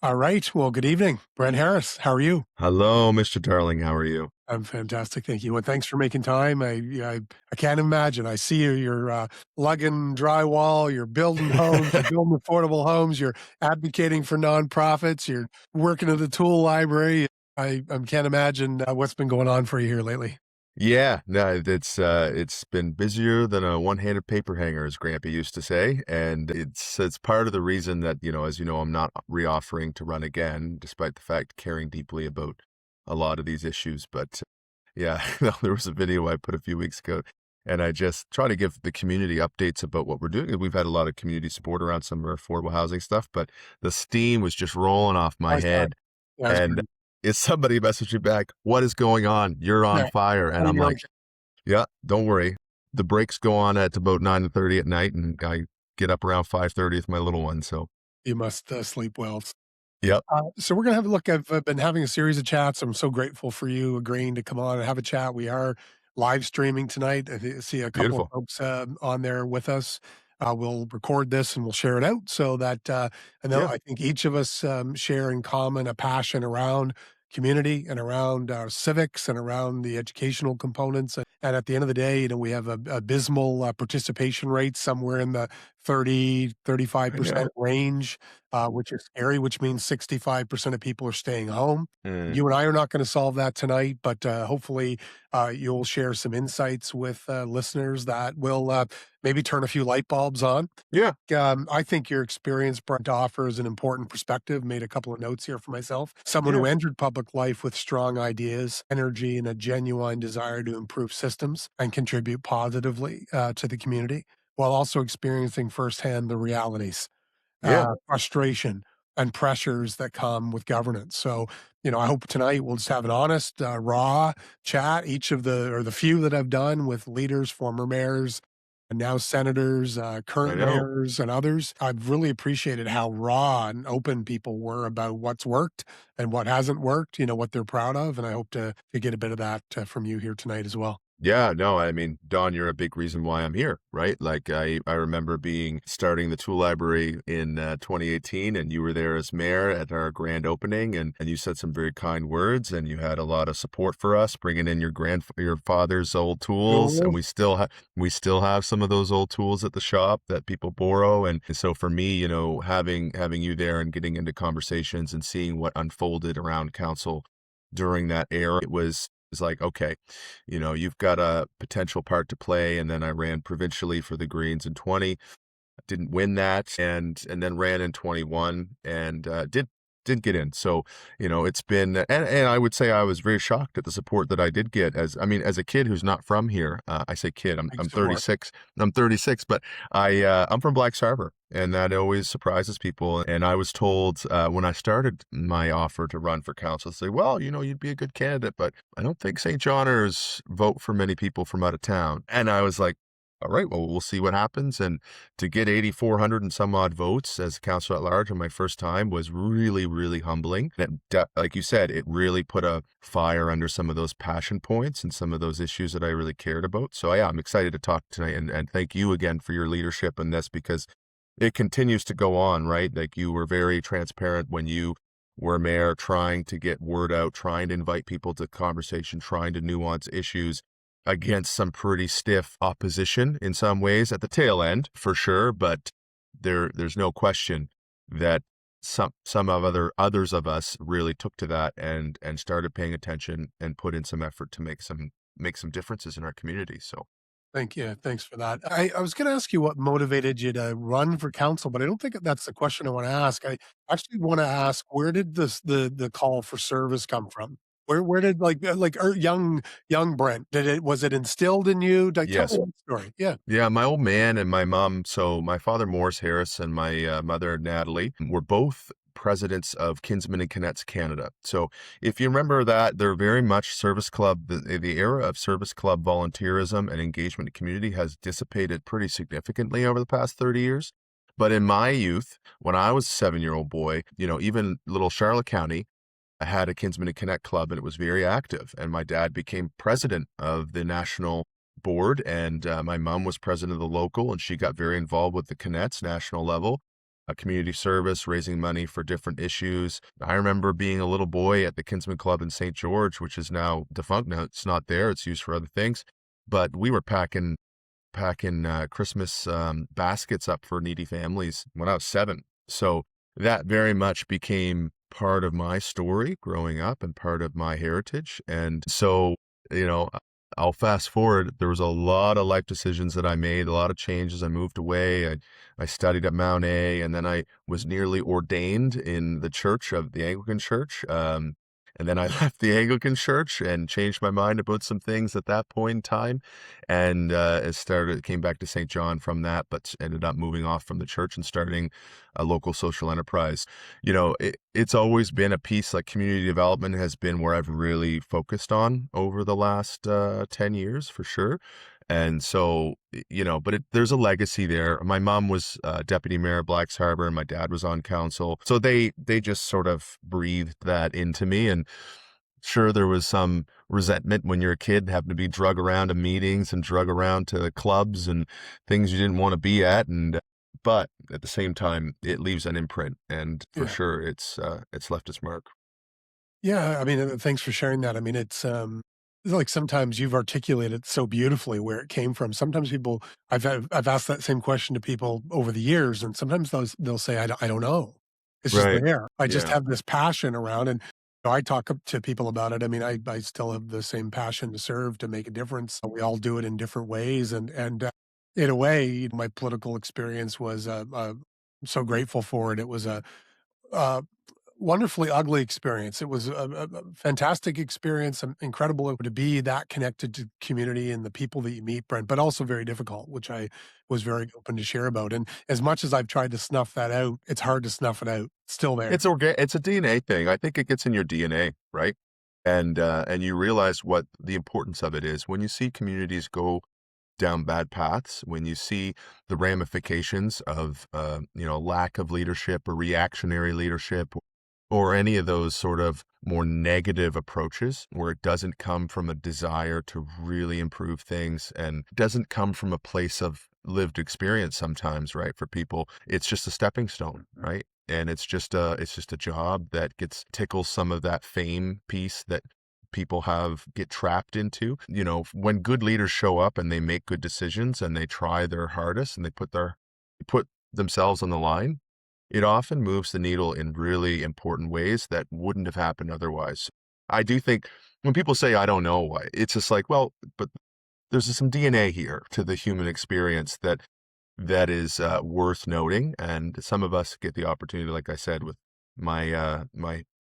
All right. Well, good evening. Brent Harris. How are you? Hello, Mr. Darling. How are you? I'm fantastic. Thank you. And thanks for making time. I can't imagine. I see you. You're lugging drywall. You're building homes. You're building affordable homes. You're advocating for nonprofits. You're working at the tool library. I can't imagine what's been going on for you here lately. Yeah, no, it's been busier than a one-handed paper hanger, as Grampy used to say, and it's part of the reason that as you know, I'm not reoffering to run again, despite the fact caring deeply about a lot of these issues. But yeah, there was a video I put a few weeks ago, and I just try to give the community updates about what we're doing. We've had a lot of community support around some of our affordable housing stuff, but the steam was just rolling off my I saw it. head. Yeah, it's And great. is somebody messaged me back, "What is going on? You're on Yeah. fire." And Oh, I'm you're like, okay. "Yeah, don't worry. The breaks go on at about 9:30 at night, and I get up around 5:30 with my little one." So, You must sleep well. yep, So we're gonna have a look. I've been having a series of chats. I'm so grateful for you agreeing to come on and have a chat. We are live streaming tonight. See a couple of beautiful. folks on there with us. We'll record this and we'll share it out so that I know Yeah, I think each of us share in common a passion around community and around civics and around the educational components. And at the end of the day, we have a abysmal participation rate somewhere in the 30, I 35% know. range, which is scary, which means 65% of people are staying home. Mm, You and I are not going to solve that tonight, but hopefully you'll share some insights with listeners that will maybe turn a few light bulbs on. yeah, I think your experience, Brent, offers an important perspective. Made a couple of notes here for myself. Someone yeah, who entered public life with strong ideas, energy, and a genuine desire to improve systems and contribute positively to the community, while also experiencing firsthand the realities, yeah, frustration, and pressures that come with governance. So, I hope tonight we'll just have an honest, raw chat. Each of the few that I've done with leaders, former mayors, and now senators, I current know. mayors, and others. I've really appreciated how raw and open people were about what's worked and what hasn't worked. What they're proud of, and I hope to get a bit of that from you here tonight as well. Yeah, no, I mean, Don, you're a big reason why I'm here, right? Like I remember starting the tool library in 2018, and you were there as mayor at our grand opening, and you said some very kind words, and you had a lot of support for us, bringing in your father's old tools, and Cool. we still have some of those old tools at the shop that people borrow, and so for me, having you there and getting into conversations and seeing what unfolded around council during that era, it's like, okay, you've got a potential part to play. And then I ran provincially for the Greens in 20, didn't win that, and then ran in 21 and did get in. So, it's been, and I would say I was very shocked at the support that I did get as a kid who's not from here. I say kid, Big I'm support. 36. I'm 36, but I'm from Black Harbor. And that always surprises people. And I was told when I started my offer to run for council, say, well, you'd be a good candidate, but I don't think St. Johners vote for many people from out of town. And I was like, all right, well, we'll see what happens. And to get 8,400 and some odd votes as council at large on my first time was really, really humbling. And like you said, it really put a fire under some of those passion points and some of those issues that I really cared about. So yeah, I'm excited to talk tonight, and thank you again for your leadership in this, because it continues to go on, right? Like, you were very transparent when you were mayor, trying to get word out, trying to invite people to conversation, trying to nuance issues against some pretty stiff opposition in some ways at the tail end, for sure. But there's no question that some of others of us really took to that and started paying attention and put in some effort to make some differences in our community. So Thank you. Thanks for that. I was going to ask you what motivated you to run for council, but I don't think that's the question I want to ask. I actually want to ask, where did the call for service come from? Where did young Brent, was it instilled in you? Like, tell me yes. that story. Yeah. Yeah, my old man and my mom, so my father, Morris Harris, and my mother, Natalie, were both presidents of Kinsmen and Cadets Canada. So if you remember that, they're very much service club. The era of service club volunteerism and engagement in community has dissipated pretty significantly over the past 30 years. But in my youth, when I was a 7-year-old boy, even little Charlotte County had a Kinsman and Connect club, and it was very active. And my dad became president of the national board, and my mom was president of the local, and she got very involved with the Cadets national level. community service, raising money for different issues. I remember being a little boy at the Kinsman Club in St. George, which is now defunct. Now it's not there; it's used for other things. But we were packing Christmas baskets up for needy families when I was 7. So that very much became part of my story growing up and part of my heritage. And so, you know, I'll fast forward. There was a lot of life decisions that I made, a lot of changes. I moved away. I studied at Mount A, and then I was nearly ordained in the church of the Anglican Church. And then I left the Anglican Church and changed my mind about some things at that point in time, and came back to St. John from that, but ended up moving off from the church and starting a local social enterprise. It's always been a piece, like community development has been where I've really focused on over the last 10 years for sure. And so, but there's a legacy there. My mom was deputy mayor of Blacks Harbor, and my dad was on council. So they just sort of breathed that into me. And sure, there was some resentment when you're a kid, having to be drug around to meetings and drug around to clubs and things you didn't want to be at. But at the same time, it leaves an imprint, and for Yeah. sure, it's left its mark. Yeah, I mean, thanks for sharing that. I mean, it's like sometimes you've articulated so beautifully where it came from. Sometimes people, I've asked that same question to people over the years, and sometimes they'll say, I don't know. It's just Right. there. I just Yeah. have this passion around, and I talk to people about it. I mean, I still have the same passion to serve, to make a difference. We all do it in different ways, and in a way, my political experience was, I'm so grateful for it. It was a uh, wonderfully ugly experience. It was a fantastic experience, incredible to be that connected to community and the people that you meet, Brent, but also very difficult, which I was very open to share about. And as much as I've tried to snuff that out, it's hard to snuff it out. It's still there. It's a DNA thing. I think it gets in your DNA, right? And you realize what the importance of it is when you see communities go down bad paths, when you see the ramifications of lack of leadership or reactionary leadership, or any of those sort of more negative approaches where it doesn't come from a desire to really improve things and doesn't come from a place of lived experience sometimes, right? For people, it's just a stepping stone, right? And it's just a job that gets tickles some of that fame piece that people get trapped into. When good leaders show up and they make good decisions and they try their hardest and they put themselves on the line, it often moves the needle in really important ways that wouldn't have happened otherwise. I do think when people say, I don't know why, it's just like, well, but there's some DNA here to the human experience that is worth noting. And some of us get the opportunity, like I said, with my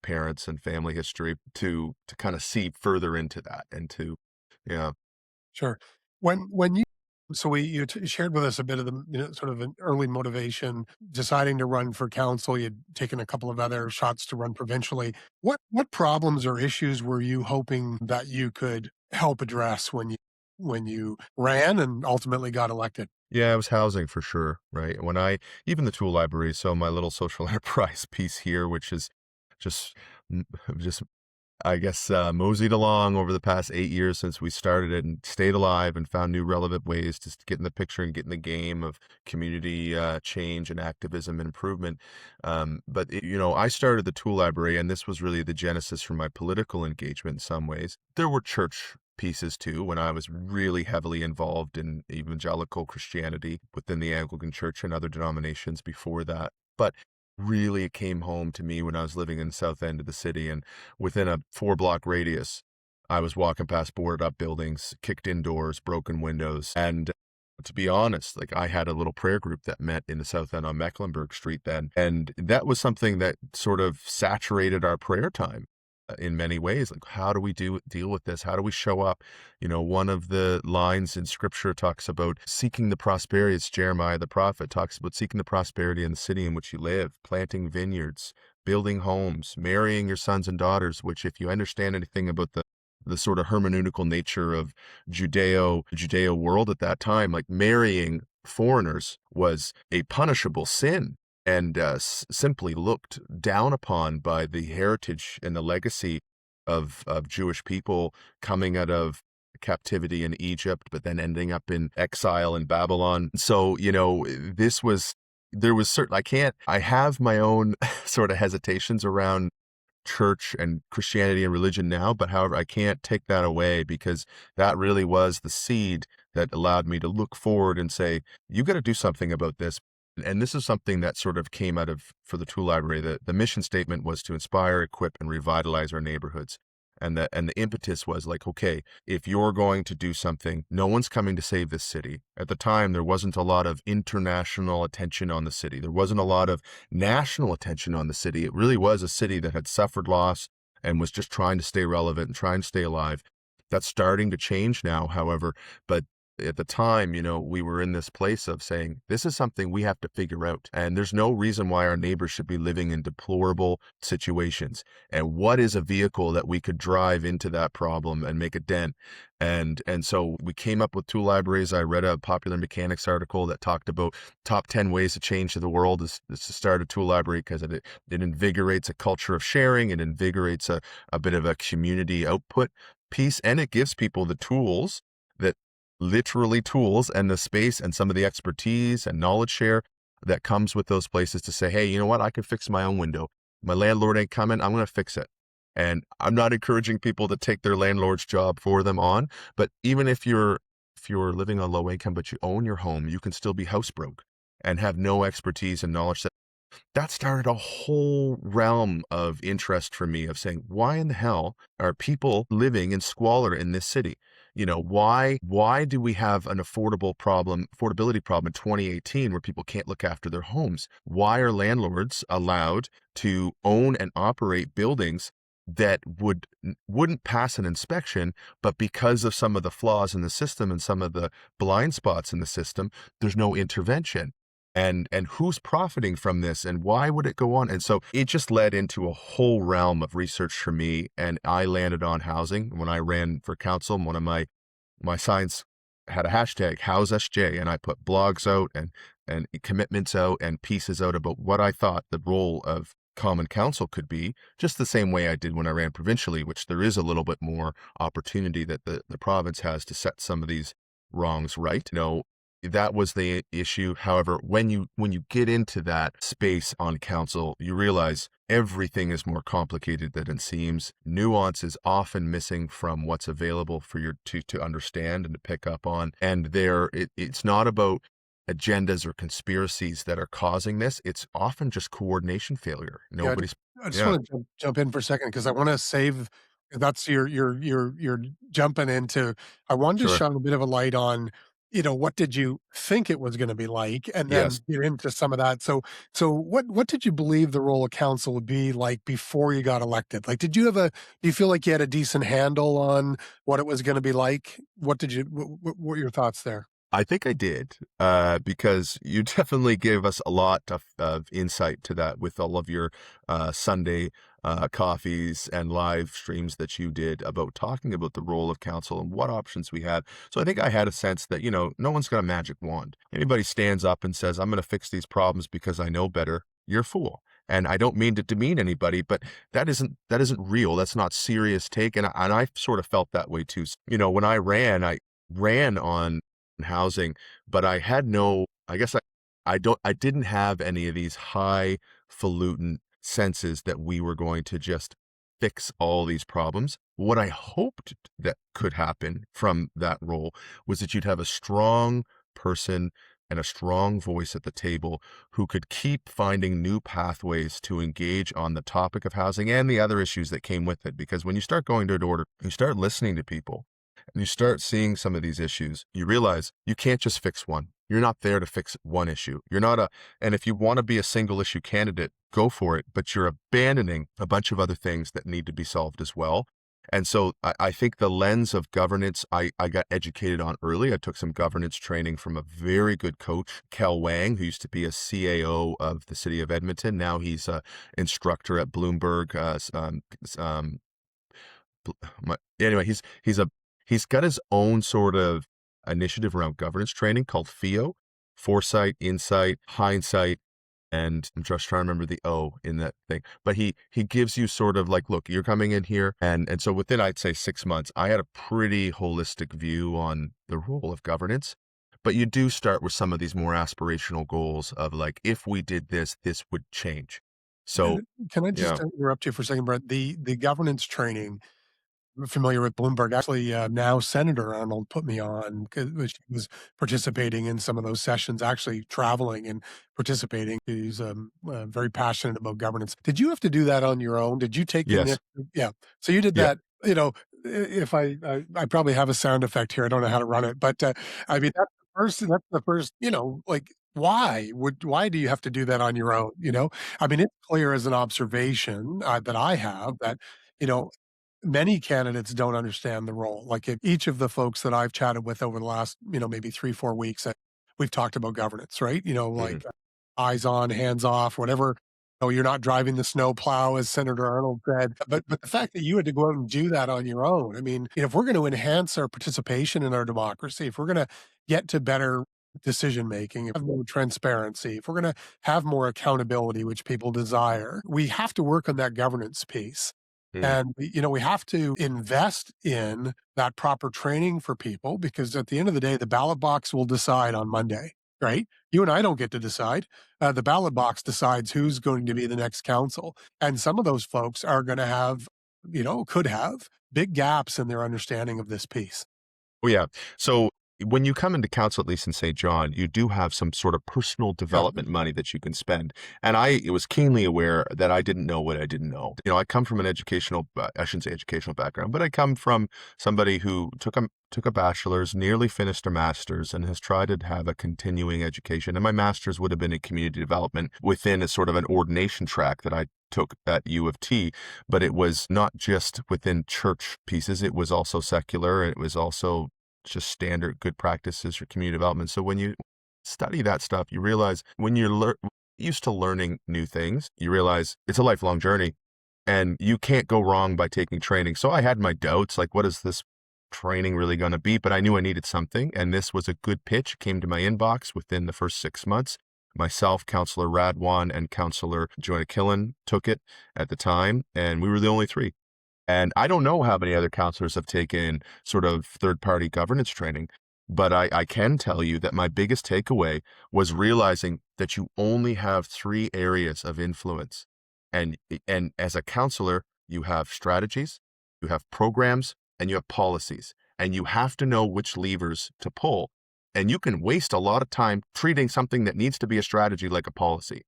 parents and family history to kind of see further into that and to, yeah. Sure. When you so we you shared with us a bit of the sort of an early motivation, deciding to run for council. You'd taken a couple of other shots to run provincially. What problems or issues were you hoping that you could help address when you ran and ultimately got elected? Yeah, it was housing for sure, right? Even the tool library, so my little social enterprise piece here, which is just, just I guess, moseyed along over the past 8 years since we started it and stayed alive and found new relevant ways to get in the picture and get in the game of community change and activism and improvement. I started the tool library, and this was really the genesis for my political engagement in some ways. There were church pieces too when I was really heavily involved in evangelical Christianity within the Anglican Church and other denominations before that. But really it came home to me when I was living in the south end of the city, and within a 4-block radius, I was walking past boarded up buildings, kicked in doors, broken windows. And to be honest, like I had a little prayer group that met in the south end on Mecklenburg Street then. And that was something that sort of saturated our prayer time in many ways. Like, how do we deal with this? How do we show up? One of the lines in scripture talks about seeking the prosperity. It's Jeremiah the prophet talks about seeking the prosperity in the city in which you live, planting vineyards, building homes, marrying your sons and daughters, which if you understand anything about the sort of hermeneutical nature of Judeo world at that time, like marrying foreigners was a punishable sin and simply looked down upon by the heritage and the legacy of Jewish people coming out of captivity in Egypt, but then ending up in exile in Babylon. So, this was there was certain, I have my own sort of hesitations around church and Christianity and religion now, but however, I can't take that away because that really was the seed that allowed me to look forward and say, you got to do something about this. And this is something that sort of came out of, for the Tool Library, the mission statement was to inspire, equip, and revitalize our neighborhoods. And the impetus was like, okay, if you're going to do something, no one's coming to save this city. At the time, there wasn't a lot of international attention on the city. There wasn't a lot of national attention on the city. It really was a city that had suffered loss and was just trying to stay relevant and trying to stay alive. That's starting to change now, however, but at the time, we were in this place of saying, this is something we have to figure out. And there's no reason why our neighbors should be living in deplorable situations. And what is a vehicle that we could drive into that problem and make a dent? And so we came up with Tool Libraries. I read a Popular Mechanics article that talked about top 10 ways to change the world is to start a tool library, because it invigorates a culture of sharing. It invigorates a bit of a community output piece, and it gives people the tools, that literally tools, and the space and some of the expertise and knowledge share that comes with those places to say, hey, you know what? I can fix my own window. My landlord ain't coming. I'm going to fix it. And I'm not encouraging people to take their landlord's job for them on, but even if you're living on low income, but you own your home, you can still be house broke and have no expertise and knowledge. That started a whole realm of interest for me of saying, why in the hell are people living in squalor in this city? Why do we have an affordability problem in 2018 where people can't look after their homes? Why are landlords allowed to own and operate buildings that wouldn't pass an inspection, but because of some of the flaws in the system and some of the blind spots in the system, there's no intervention? And who's profiting from this, and why would it go on? And so it just led into a whole realm of research for me, and I landed on housing. When I ran for council, one of my signs had a hashtag HouseSJ, and I put blogs out and commitments out and pieces out about what I thought the role of common council could be, just the same way I did when I ran provincially, which there is a little bit more opportunity that the province has to set some of these wrongs right. That was the issue. However, when you get into that space on council, you realize everything is more complicated than it seems. Nuance is often missing from what's available for you to understand and to pick up on. And it's not about agendas or conspiracies that are causing this. It's often just coordination failure. Yeah, I just want to jump in for a second because I want to save. That's you're jumping into. I wanted to Sure. shine a bit of a light on, what did you think it was going to be like, and then Yes. get into some of that. So what did you believe the role of council would be like before you got elected? Like, do you feel like you had a decent handle on what it was going to be like? What were your thoughts there? I think I did, because you definitely gave us a lot of insight to that with all of your Sunday coffees and live streams that you did about talking about the role of council and what options we had. So I think I had a sense that, no one's got a magic wand. Anybody stands up and says, I'm going to fix these problems because I know better, you're a fool. And I don't mean to demean anybody, but that isn't real. That's not serious take. And I sort of felt that way too. When I ran on housing, but I had I guess I didn't have any of these highfalutin senses that we were going to just fix all these problems. What I hoped that could happen from that role was that you'd have a strong person and a strong voice at the table who could keep finding new pathways to engage on the topic of housing and the other issues that came with it. Because when you start going door to door, you start listening to people, and you start seeing some of these issues, you realize you can't just fix one. You're not there to fix one issue. And if you want to be a single issue candidate, go for it, but you're abandoning a bunch of other things that need to be solved as well. And so I think the lens of governance, I got educated on early. I took some governance training from a very good coach, Kel Wang, who used to be a CAO of the city of Edmonton. Now he's an instructor at Bloomberg. Anyway, he's got his own sort of initiative around governance training called FIO, foresight, insight, hindsight, and I'm just trying to remember the O in that thing. But he gives you sort of like, look, you're coming in here. And so within, I'd say 6 months, I had a pretty holistic view on the role of governance. but you do start with some of these more aspirational goals of like, if we did this, this would change. So, And can I yeah. just interrupt you for a second, Brett? The governance training, I'm familiar with Bloomberg. Actually, now Senator Arnold put me on because she was participating in some of those sessions, actually traveling and participating. He's very passionate about governance. Did you have to do that on your own? Did you take the Yes. initiative? Yeah. So you did Yeah. that. You know, if I probably have a sound effect here. I don't know how to run it, but I mean that's the first. That's the first. Like why do you have to do that on your own? I mean it's clear as an observation that I have that you know many candidates don't understand the role. Like if each of the folks that I've chatted with over the last, maybe 3, 4 weeks, we've talked about governance, right? Mhm. Like eyes on, hands off, whatever. Oh, you're not driving the snow plow, as Senator Arnold said. But the fact that you had to go out and do that on your own, I mean, if we're going to enhance our participation in our democracy, if we're going to get to better decision making, if we have more transparency, if we're going to have more accountability, which people desire, we have to work on that governance piece. Mhm. And, we have to invest in that proper training for people because at the end of the day, the ballot box will decide on Monday, right? You and I don't get to decide. The ballot box decides who's going to be the next council. And some of those folks are going to have, could have big gaps in their understanding of this piece. Oh, yeah. So when you come into council, at least in St. John, you do have some sort of personal Yeah. development money that you can spend. And I was keenly aware that I didn't know what I didn't know. I come from an educational, I shouldn't say educational background, but I come from somebody who took a bachelor's, nearly finished a master's, and has tried to have a continuing education. And my master's would have been in community development within a sort of an ordination track that I took at U of T, but it was not just within church pieces. It was also secular. And it was also just standard good practices for community development. So when you study that stuff, you realize when you're used to learning new things, you realize it's a lifelong journey and you can't go wrong by taking training. So I had my doubts, like, what is this training really going to be? But I knew I needed something. And this was a good pitch. It came to my inbox within the first 6 months. Myself, Councillor Radwan, and Councillor Joanna Killen took it at the time, and we were the only three. And I don't know how many other counselors have taken sort of third-party governance training, but I can tell you that my biggest takeaway was realizing that you only have three areas of influence. And as a counselor, you have strategies, you have programs, and you have policies. And you have to know which levers to pull. And you can waste a lot of time treating something that needs to be a strategy like a policy.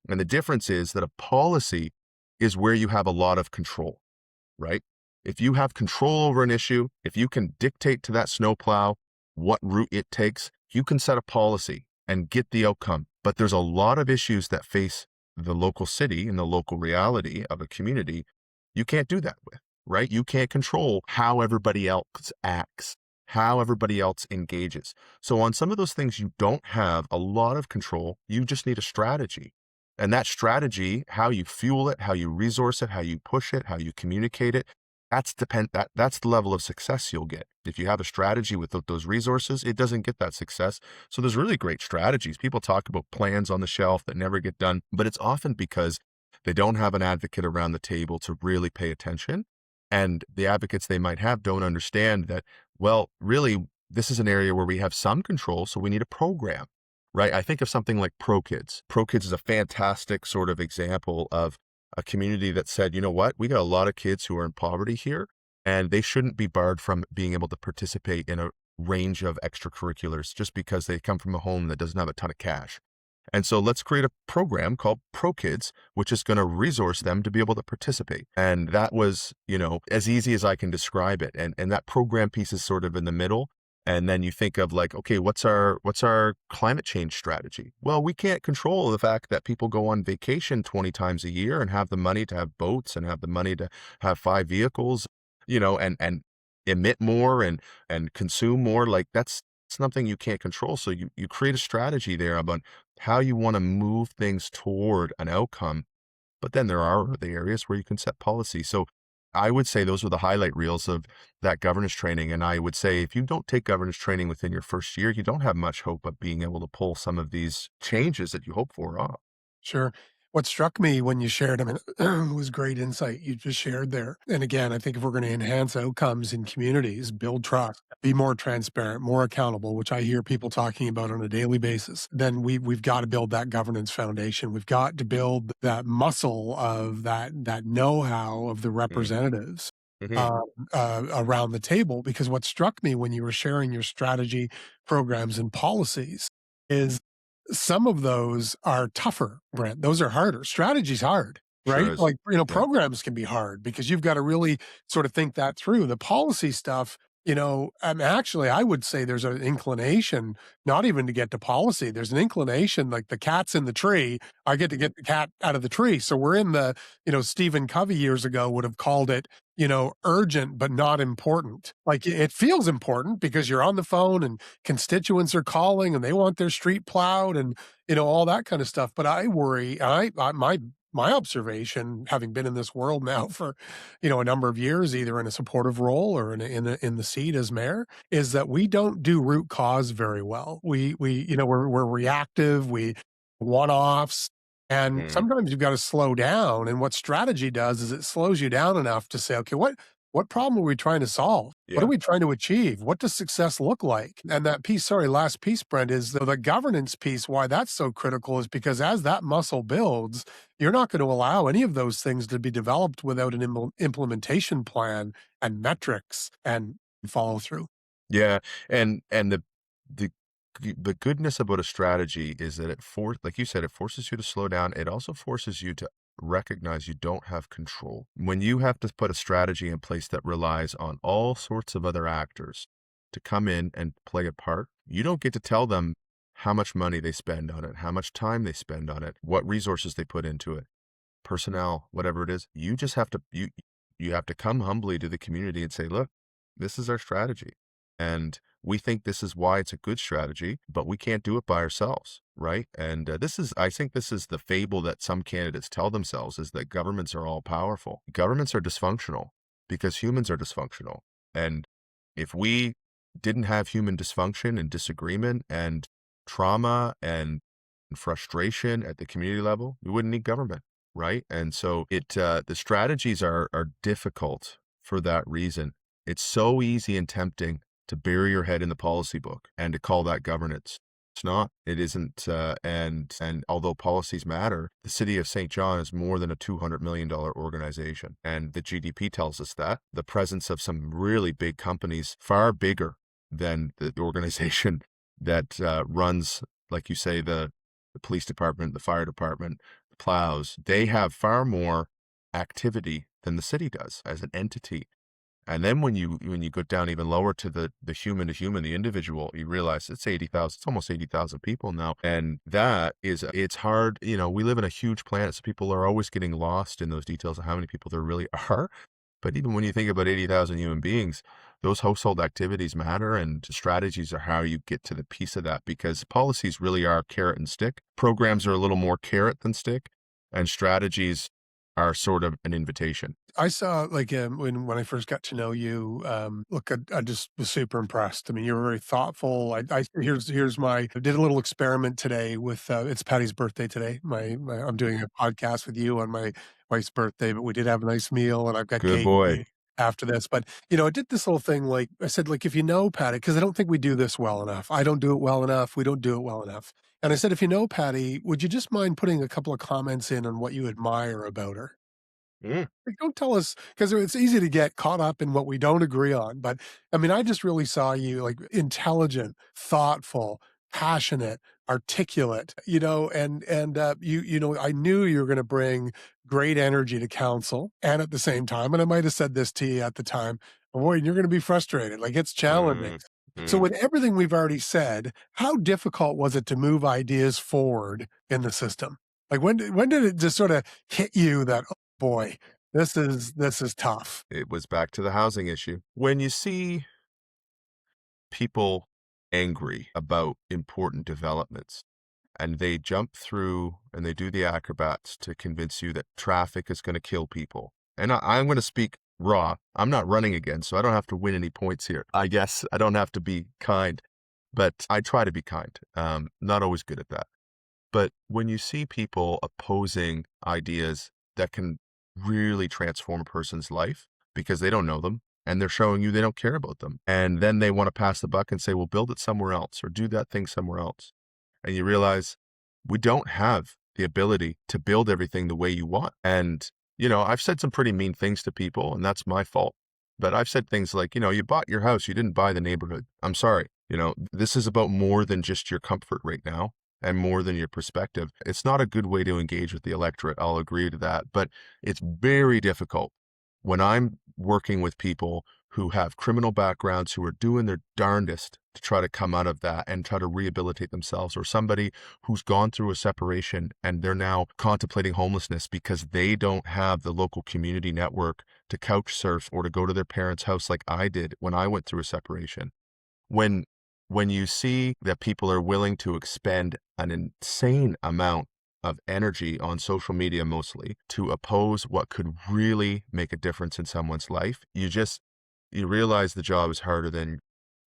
And the difference is that a policy is where you have a lot of control, right? If you have control over an issue, if you can dictate to that snowplow what route it takes, you can set a policy and get the outcome. But there's a lot of issues that face the local city and the local reality of a community you can't do that with, right? You can't control how everybody else acts, how everybody else engages. So on some of those things, you don't have a lot of control. You just need a strategy. And that strategy, how you fuel it, how you resource it, how you push it, how you communicate it, that's the level of success you'll get. If you have a strategy without those resources, it doesn't get that success. So there's really great strategies. People talk about plans on the shelf that never get done, but it's often because they don't have an advocate around the table to really pay attention. And the advocates they might have don't understand that, well, really, this is an area where we have some control, so we need a program, right? I think of something like ProKids. ProKids is a fantastic sort of example of a community that said, you know what, we got a lot of kids who are in poverty here, and they shouldn't be barred from being able to participate in a range of extracurriculars just because they come from a home that doesn't have a ton of cash. And so let's create a program called ProKids, which is going to resource them to be able to participate. And that was, as easy as I can describe it. And that program piece is sort of in the middle. And then you think of like, okay, what's our climate change strategy? Well, we can't control the fact that people go on vacation 20 times a year and have the money to have boats and have the money to have 5 vehicles, and emit more and consume more. Like that's something you can't control. So you create a strategy there about how you want to move things toward an outcome. But then there are the areas where you can set policy. So I would say those are the highlight reels of that governance training. And I would say if you don't take governance training within your first year, you don't have much hope of being able to pull some of these changes that you hope for off. Sure. What struck me when you shared, I mean, was great insight you just shared there. And again, I think if we're going to enhance outcomes in communities, build trust, be more transparent, more accountable, which I hear people talking about on a daily basis, then we've got to build that governance foundation. We've got to build that muscle of that know-how of the Mm. representatives Mhm. um, around the table. Because what struck me when you were sharing your strategy, programs, and policies is some of those are tougher, Brent. Those are harder. Strategy's hard, Sure right? is. Like, Yeah. programs can be hard because you've got to really sort of think that through. The policy stuff, actually, I would say there's an inclination not even to get to policy. There's an inclination like the cat's in the tree. I get to get the cat out of the tree. So we're in the, Stephen Covey years ago would have called it, urgent but not important. Like it feels important because you're on the phone and constituents are calling and they want their street plowed and all that kind of stuff. But I worry. My observation, having been in this world now for a number of years, either in a supportive role or in the seat as mayor, is that we don't do root cause very well. We're reactive. We one offs. And Mhm. sometimes you've got to slow down. And what strategy does is it slows you down enough to say, okay, what problem are we trying to solve? What are Yeah. we trying to achieve? What does success look like? And that piece, sorry, last piece, Brent, is the governance piece. Why that's so critical is because as that muscle builds, you're not going to allow any of those things to be developed without an implementation plan and metrics and follow through. Yeah, and the the goodness about a strategy is that like you said, it forces you to slow down. It also forces you to recognize you don't have control. When you have to put a strategy in place that relies on all sorts of other actors to come in and play a part, you don't get to tell them how much money they spend on it, how much time they spend on it, what resources they put into it, personnel, whatever it is. You just have to you have to come humbly to the community and say, look, this is our strategy. And we think this is why it's a good strategy, but we can't do it by ourselves, right? And I think this is the fable that some candidates tell themselves is that governments are all powerful. Governments are dysfunctional because humans are dysfunctional. And if we didn't have human dysfunction and disagreement and trauma and frustration at the community level, we wouldn't need government, right? And so the strategies are difficult for that reason. It's so easy and tempting to bury your head in the policy book and to call that governance. It's not. It isn't. And although policies matter, the city of St. John is more than a $200 million organization, and the GDP tells us that. The presence of some really big companies, far bigger than the organization that runs, like you say, the police department, the fire department, the plows, they have far more activity than the city does as an entity. And then when you go down even lower to the human to human, the individual, you realize it's 80,000, it's almost 80,000 people now. And it's hard. We live in a huge planet, so people are always getting lost in those details of how many people there really are. But even when you think about 80,000 human beings, those household activities matter, and strategies are how you get to the piece of that, because policies really are carrot and stick. Programs are a little more carrot than stick, and strategies are sort of an invitation. I saw like when I first got to know you, look, I just was super impressed. I mean, you were very thoughtful. Here's my I did a little experiment today with it's Patty's birthday today. I'm doing a podcast with you on my wife's birthday, but we did have a nice meal and I've got Good cake boy. after this. But I did this little thing like I said, like if you know Patty, because I don't think we do this well enough. I don't do it well enough. We don't do it well enough. And I said, if you know Patty, would you just mind putting a couple of comments in on what you admire about her? Mm. Like, don't tell us because it's easy to get caught up in what we don't agree on. But I mean, I just really saw you like intelligent, thoughtful, passionate, articulate, I knew you were going to bring great energy to council. And at the same time, and I might have said this to you at the time, boy, you're going to be frustrated. Like it's challenging. Mm. So Mm. with everything we've already said, how difficult was it to move ideas forward in the system? Like when did it just sort of hit you that, oh boy, this is tough. It was back to the housing issue. When you see people angry about important developments, and they jump through and they do the acrobats to convince you that traffic is going to kill people. And I'm going to speak raw. I'm not running again, so I don't have to win any points here. I guess I don't have to be kind, but I try to be kind. Not always good at that. But when you see people opposing ideas that can really transform a person's life because they don't know them and they're showing you they don't care about them, and then they want to pass the buck and say, well, build it somewhere else or do that thing somewhere else. And you realize we don't have the ability to build everything the way you want. And, I've said some pretty mean things to people, and that's my fault. But I've said things like, you bought your house, you didn't buy the neighborhood. I'm sorry. This is about more than just your comfort right now and more than your perspective. It's not a good way to engage with the electorate. I'll agree to that. But it's very difficult when I'm working with people who have criminal backgrounds, who are doing their darndest to try to come out of that and try to rehabilitate themselves, or somebody who's gone through a separation and they're now contemplating homelessness because they don't have the local community network to couch surf or to go to their parents' house like I did when I went through a separation. When when you see that people are willing to expend an insane amount of energy on social media mostly to oppose what could really make a difference in someone's life, you realize the job is harder than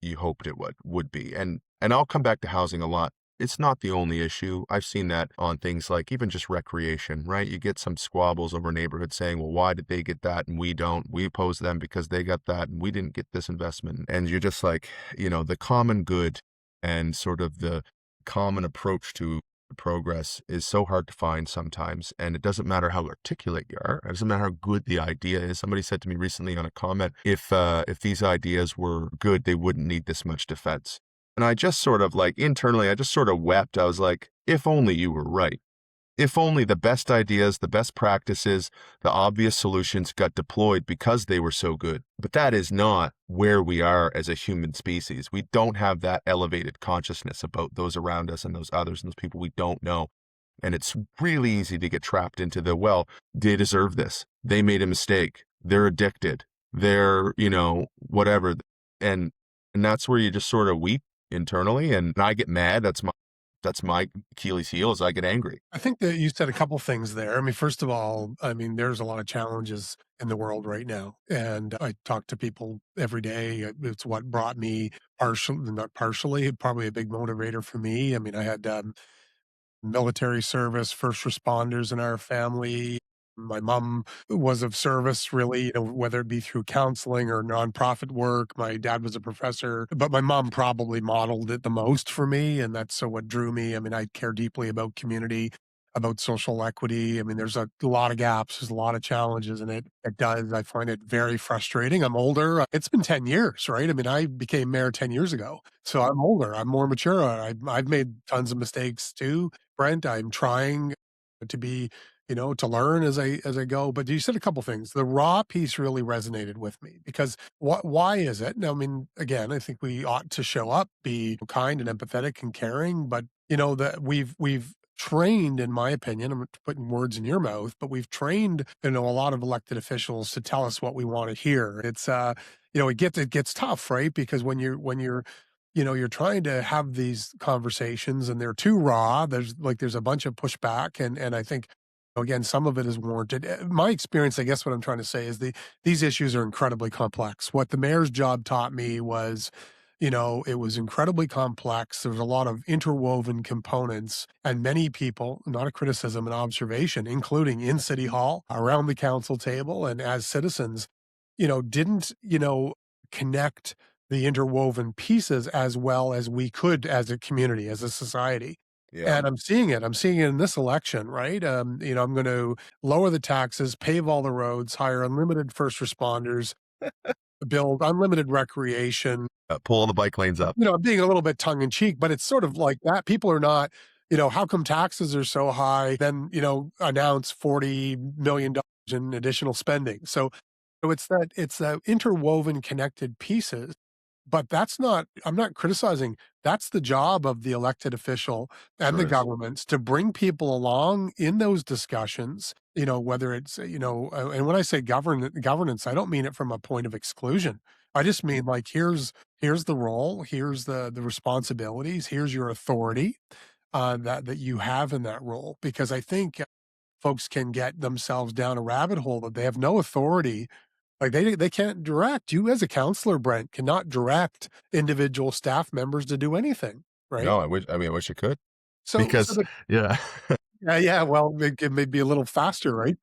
you hoped it would be. And I'll come back to housing a lot. It's not the only issue. I've seen that on things like even just recreation, right? You get some squabbles over neighborhoods saying, well, why did they get that and we don't? We oppose them because they got that and we didn't get this investment. And you're just like, the common good and sort of the common approach to progress is so hard to find sometimes. And it doesn't matter how articulate you are. It doesn't matter how good the idea is. Somebody said to me recently on a comment, if these ideas were good, they wouldn't need this much defense. And I just sort of internally, I just sort of wept. I was like, if only you were right. If only the best ideas, the best practices, the obvious solutions got deployed because they were so good. But that is not where we are as a human species. We don't have that elevated consciousness about those around us and those others and those people we don't know. And it's really easy to get trapped into well, they deserve this. They made a mistake. They're addicted. They're, whatever. And that's where you just sort of weep internally. And I get mad. That's my Achilles heel is I get angry. I think that you said a couple things there. I mean, first of all, there's a lot of challenges in the world right now. And I talk to people every day. It's what brought me not partially, probably a big motivator for me. I mean, I had military service, first responders in our family. My mom was of service, really, whether it be through counseling or nonprofit work. My dad was a professor, but my mom probably modeled it the most for me. And that's so what drew me. I mean, I care deeply about community, about social equity. I mean, there's a lot of gaps, there's a lot of challenges in it. It does. I find it very frustrating. I'm older. It's been 10 years, right? I mean, I became mayor 10 years ago. So I'm older. I'm more mature. I've made tons of mistakes too, Brent. I'm trying to be, to learn as I go. But you said a couple things. The raw piece really resonated with me because why is it? Now, I mean, again, I think we ought to show up, be kind and empathetic and caring, but that we've trained, in my opinion, I'm putting words in your mouth, but we've trained, a lot of elected officials to tell us what we want to hear. It's it gets tough, right? Because when you're you're trying to have these conversations and they're too raw, there's a bunch of pushback and I think again, some of it is warranted. My experience, I guess what I'm trying to say is these issues are incredibly complex. What the mayor's job taught me was, it was incredibly complex. There was a lot of interwoven components and many people, not a criticism, an observation, including in City Hall, around the council table and as citizens, didn't, connect the interwoven pieces as well as we could as a community, as a society. Yeah. And I'm seeing it. I'm seeing it in this election, right? I'm going to lower the taxes, pave all the roads, hire unlimited first responders, build unlimited recreation. Pull all the bike lanes up. I'm being a little bit tongue in cheek, but it's sort of like that. People are not, how come taxes are so high? Then, announce $40 million in additional spending. So it's that interwoven connected pieces. But I'm not criticizing. That's the job of the elected official and Sure the is. governments to bring people along in those discussions, whether it's, and when I say governance, I don't mean it from a point of exclusion. I just mean like, here's the role, here's the responsibilities, here's your authority, that you have in that role. Because I think folks can get themselves down a rabbit hole that they have no authority. Like they can't direct. You as a counselor, Brent, cannot direct individual staff members to do anything, right? No, I wish I could. So because the yeah. yeah, well, it may be a little faster, right?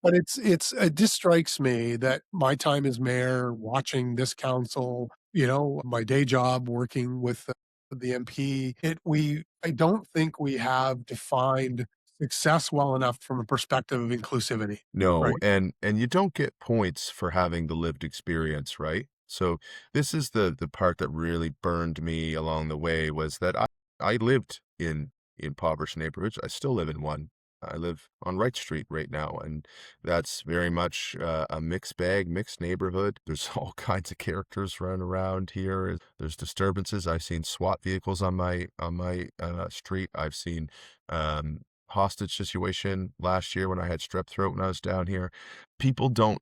But it just strikes me that my time as mayor, watching this council, my day job working with the MP, I don't think we have defined success well enough from a perspective of inclusivity, No, right? and you don't get points for having the lived experience, right? So this is the part that really burned me along the way was that I lived in impoverished neighborhoods. I still live in one. I live on Wright Street right now, and that's very much a mixed bag, mixed neighborhood. There's all kinds of characters running around here. There's disturbances. I've seen SWAT vehicles on my street. I've seen um, hostage situation last year when I had strep throat when I was down here. People don't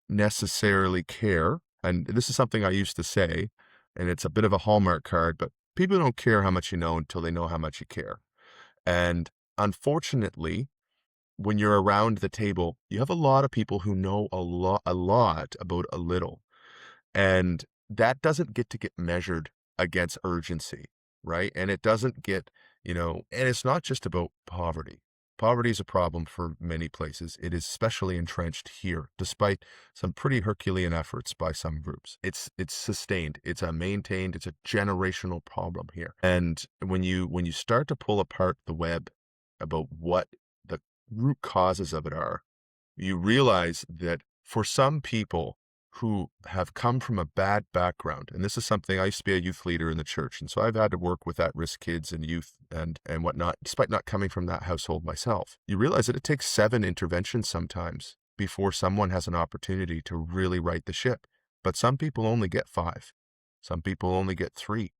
necessarily care. And this is something I used to say, and it's a bit of a Hallmark card, but people don't care how much you know until they know how much you care. And unfortunately, when you're around the table, you have a lot of people who know a lot about a little. And that doesn't get to get measured against urgency, right? And it doesn't get, and it's not just about poverty. Poverty is a problem for many places. It is especially entrenched here, despite some pretty Herculean efforts by some groups. It's sustained, it's a maintained, it's a generational problem here. And when you start to pull apart the web about what the root causes of it are, you realize that for some people who have come from a bad background, and this is something I used to be a youth leader in the church, and so I've had to work with at-risk kids and youth and whatnot, despite not coming from that household myself. You realize that it takes 7 interventions sometimes before someone has an opportunity to really right the ship. But some people only get 5. Some people only get 3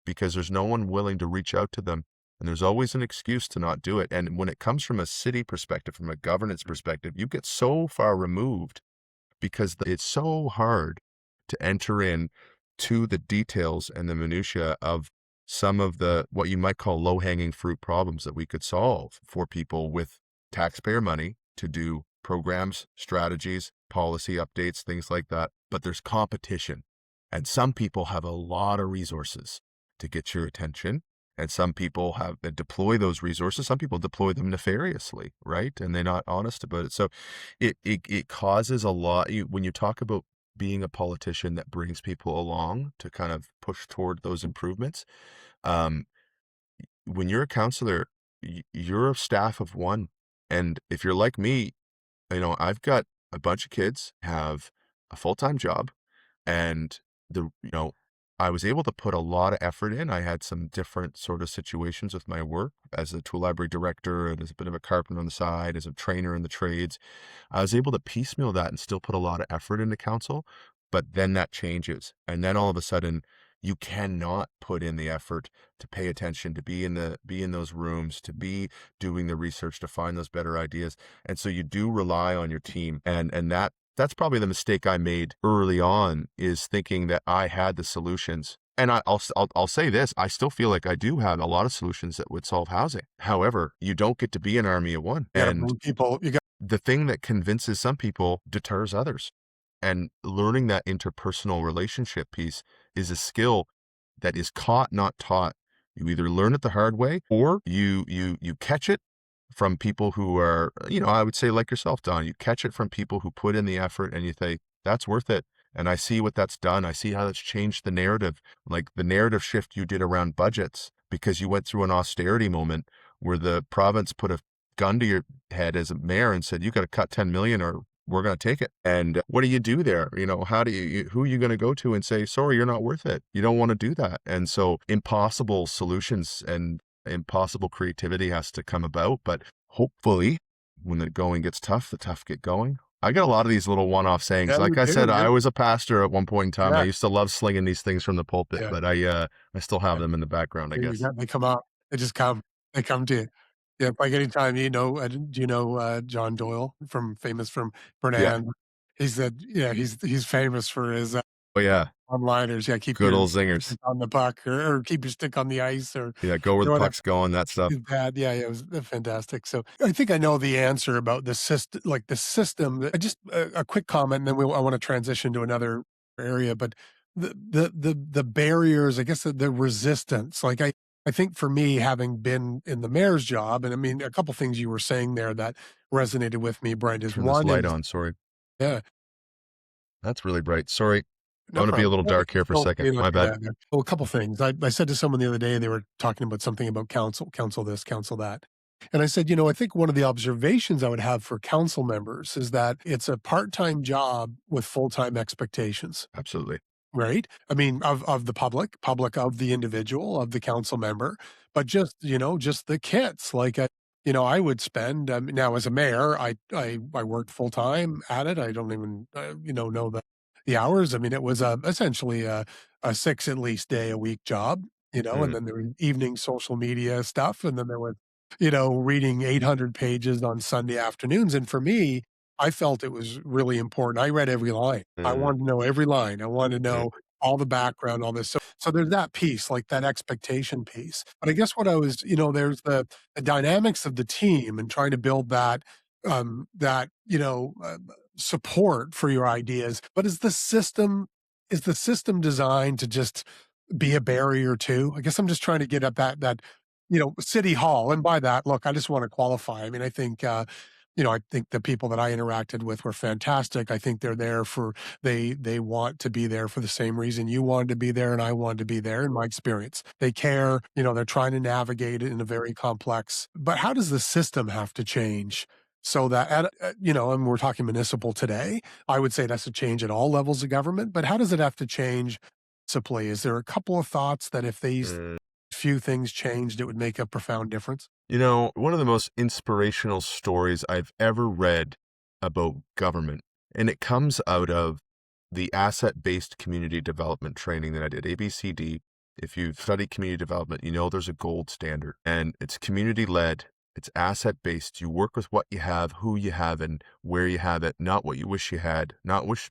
because there's no one willing to reach out to them, and there's always an excuse to not do it. And when it comes from a city perspective, from a governance perspective, you get so far removed because it's so hard to enter in to the details and the minutia of some of the what you might call low-hanging fruit problems that we could solve for people with taxpayer money to do programs, strategies, policy updates, things like that. But there's competition, and some people have a lot of resources to get your attention, and some people have deploy those resources. Some people deploy them nefariously, right? And they're not honest about it. So it causes a lot. When you talk about being a politician that brings people along to kind of push toward those improvements, um, when you're a counselor, you're a staff of one. And if you're like me, I've got a bunch of kids, have a full-time job, and I was able to put a lot of effort in. I had some different sort of situations with my work as a tool library director and as a bit of a carpenter on the side, as a trainer in the trades. I was able to piecemeal that and still put a lot of effort into council, but then that changes. And then all of a sudden you cannot put in the effort to pay attention, to be in those rooms, to be doing the research, to find those better ideas. And so you do rely on your team. And that's probably the mistake I made early on, is thinking that I had the solutions. And I'll say this, I still feel like I do have a lot of solutions that would solve housing. However, you don't get to be an army of one. You gotta And bring people you got the thing that convinces some people deters others. And learning that interpersonal relationship piece is a skill that is caught, not taught. You either learn it the hard way, or you catch it from people who are, I would say like yourself, Don, you catch it from people who put in the effort and you think, that's worth it. And I see what that's done. I see how that's changed the narrative, like the narrative shift you did around budgets, because you went through an austerity moment where the province put a gun to your head as a mayor and said, you got to cut 10 million or we're going to take it. And what do you do there? How do who are you going to go to and say, sorry, you're not worth it? You don't want to do that. And so impossible solutions and impossible creativity has to come about. But hopefully when the going gets tough, the tough get going. I got a lot of these little one-off sayings. yeah, Like you I do, said, yeah, I was a pastor at one point in time. I yeah, used to love slinging these things from the pulpit, yeah, but I still have yeah. them in the background, I Yeah, guess. they come out. They come to you. Yeah, like anytime, do you know, John Doyle famous from Yeah. Bernard? He said, yeah, he's famous for his, Oh yeah. one-liners. Yeah, Good old keep your zingers. stick on the puck or keep your stick on the ice Yeah. Go where the or whatever. puck's going, that stuff. His dad, yeah, yeah, it was fantastic. So I think I know the answer about the system. Just a quick comment, and then I want to transition to another area. But the barriers, I guess the resistance. Like I think for me, having been in the mayor's job, and I mean, a couple things you were saying there that resonated with me, Brent, is Turn this one light is on. Sorry. yeah, That's really bright. Sorry. I'm no going to be a problem. little dark here for a second. You're not My too bad. bad there. Well, a couple things. I said to someone the other day, they were talking about something about council this, council that. And I said, I think one of the observations I would have for council members is that it's a part-time job with full-time expectations. Absolutely. Right? I mean, of the public of the individual, of the council member, but just the kits. Like, I would spend, now as a mayor, I worked full time at it. I don't even, know the hours. I mean, it was essentially a 6 at least day a week job, and Mm, then there was evening social media stuff. And then there was, reading 800 pages on Sunday afternoons. And for me, I felt it was really important. I read every line. I mm, wanted to know every line. I wanted to mm, know all the background, all this. So there's that piece, like that expectation piece. But I guess what I was, there's the dynamics of the team and trying to build that support for your ideas. But is the system designed to just be a barrier too? I guess I'm just trying to get at that city hall. And by that, look, I just want to qualify. I mean, I think the people that I interacted with were fantastic. I think they're there for they want to be there for the same reason you wanted to be there and I wanted to be there in my experience. They care, they're trying to navigate it in a very complex. But how does the system have to change so that and we're talking municipal today. I would say that's a change at all levels of government, but how does it have to change municipally? Is there a couple of thoughts that if these mm. few things changed, it would make a profound difference? One of the most inspirational stories I've ever read about government, and it comes out of the asset-based community development training that I did, ABCD. If you've studied community development, you know there's a gold standard, and it's community-led, it's asset-based. You work with what you have, who you have, and where you have it, not what you wish you had, not with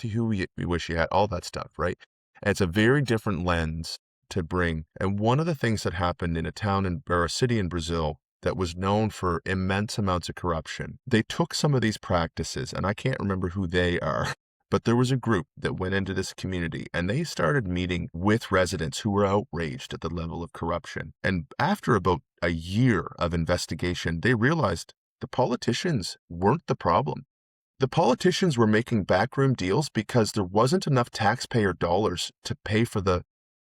who you wish you had, all that stuff, right? And it's a very different lens to bring. And one of the things that happened in a town or a city in Brazil that was known for immense amounts of corruption, they took some of these practices, and I can't remember who they are, but there was a group that went into this community and they started meeting with residents who were outraged at the level of corruption. And after about a year of investigation, they realized the politicians weren't the problem. The politicians were making backroom deals because there wasn't enough taxpayer dollars to pay for the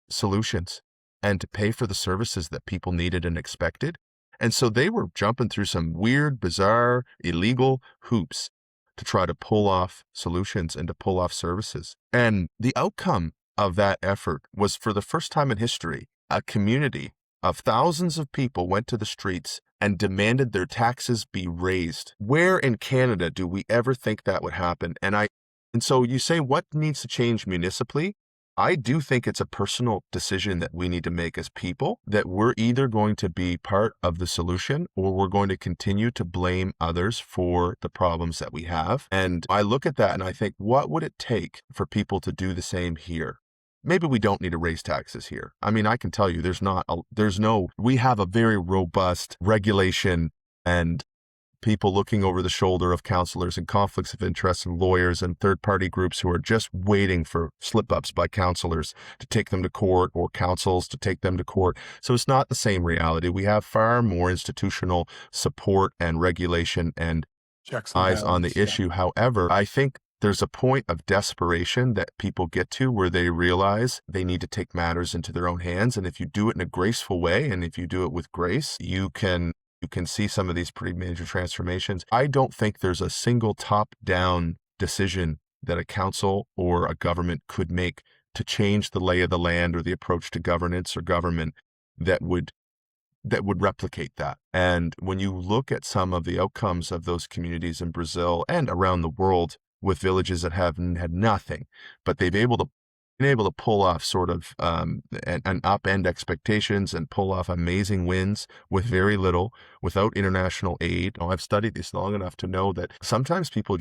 solutions and to pay for the services that people needed and expected. And so they were jumping through some weird, bizarre, illegal hoops to try to pull off solutions and to pull off services. And the outcome of that effort was, for the first time in history, a community of thousands of people went to the streets and demanded their taxes be raised. Where in Canada do we ever think that would happen? And so you say, what needs to change municipally? I do think it's a personal decision that we need to make as people, that we're either going to be part of the solution or we're going to continue to blame others for the problems that we have. And I look at that and I think, what would it take for people to do the same here? Maybe we don't need to raise taxes here. I mean, I can tell you we have a very robust regulation and people looking over the shoulder of counselors and conflicts of interest and lawyers and third-party groups who are just waiting for slip-ups by counselors to take them to court or councils to take them to court. So it's not the same reality. We have far more institutional support and regulation and Checks and eyes on the balances. Yeah. issue. However, I think there's a point of desperation that people get to where they realize they need to take matters into their own hands. And if you do it in a graceful way, and if you do it with grace, you can see some of these pretty major transformations. I don't think there's a single top-down decision that a council or a government could make to change the lay of the land or the approach to governance or government that would replicate that. And when you look at some of the outcomes of those communities in Brazil and around the world with villages that have had nothing, but they've been able to pull off sort of and upend expectations and pull off amazing wins with very little, without international aid. I've studied this long enough to know that sometimes people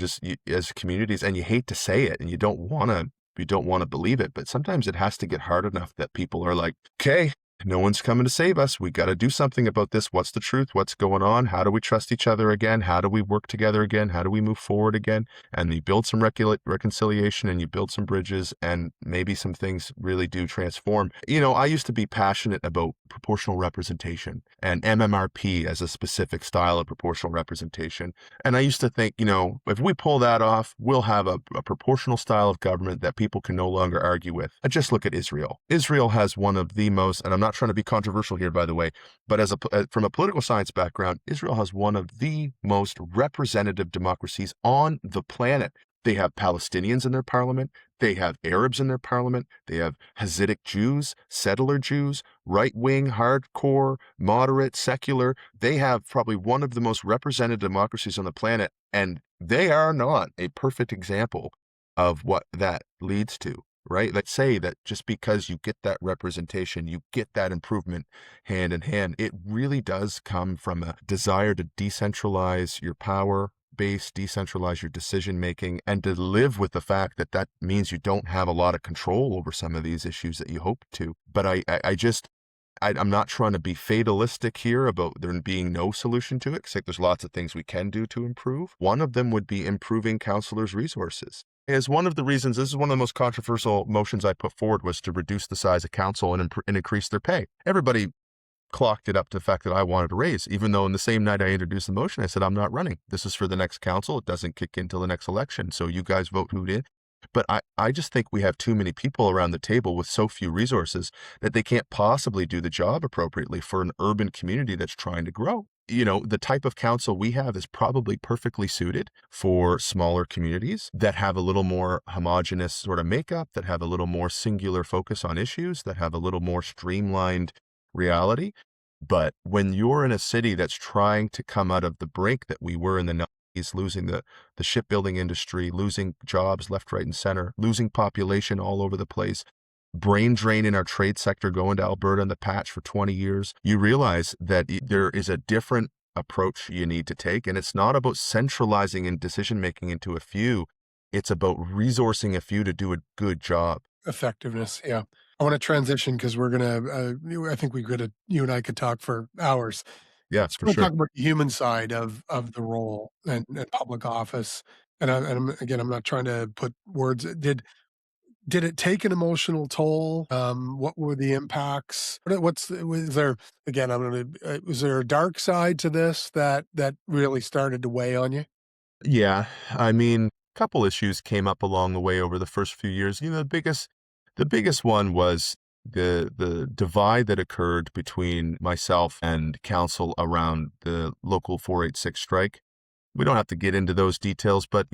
as communities, and you hate to say it, and you don't want to believe it, but sometimes it has to get hard enough that people are like, okay, no one's coming to save us. We got to do something about this. What's the truth? What's going on? How do we trust each other again? How do we work together again? How do we move forward again? And you build some reconciliation and you build some bridges, and maybe some things really do transform. I used to be passionate about proportional representation and MMRP as a specific style of proportional representation. And I used to think, if we pull that off, we'll have a proportional style of government that people can no longer argue with. I just look at Israel. Israel has one of the most, and I'm not trying to be controversial here, by the way, but from a political science background, Israel has one of the most representative democracies on the planet. They have Palestinians in their parliament. They have Arabs in their parliament. They have Hasidic Jews, settler Jews, right-wing, hardcore, moderate, secular. They have probably one of the most representative democracies on the planet, and they are not a perfect example of what that leads to, right? Let's say that just because you get that representation, you get that improvement hand in hand, it really does come from a desire to decentralize your power base, decentralize your decision making, and to live with the fact that that means you don't have a lot of control over some of these issues that you hope to. But I'm not trying to be fatalistic here about there being no solution to it, because there's lots of things we can do to improve. One of them would be improving councillors' resources. As one of the reasons, this is one of the most controversial motions I put forward, was to reduce the size of council and increase their pay. Everybody clocked it up to the fact that I wanted a raise, even though in the same night I introduced the motion, I said, I'm not running. This is for the next council. It doesn't kick in till the next election. So you guys vote who did. But I just think we have too many people around the table with so few resources that they can't possibly do the job appropriately for an urban community that's trying to grow. The type of council we have is probably perfectly suited for smaller communities that have a little more homogenous sort of makeup, that have a little more singular focus on issues, that have a little more streamlined reality. But when you're in a city that's trying to come out of the brink that we were in the 90s, losing the shipbuilding industry, losing jobs left, right, and center, losing population all over the place, brain drain in our trade sector, going to Alberta and the patch for 20 years, you realize that there is a different approach you need to take. And it's not about centralizing in decision-making into a few. It's about resourcing a few to do a good job. Effectiveness, yeah. I want to transition because we're gonna. I think you and I could talk for hours. Yeah, So for we're sure. talk about the human side of the role and public office. I'm not trying to put words. Did it take an emotional toll? What were the impacts? Was there again? Was there a dark side to this that really started to weigh on you? Yeah, I mean, a couple issues came up along the way over the first few years. The biggest one was the divide that occurred between myself and council around the local 486 strike. We don't have to get into those details, but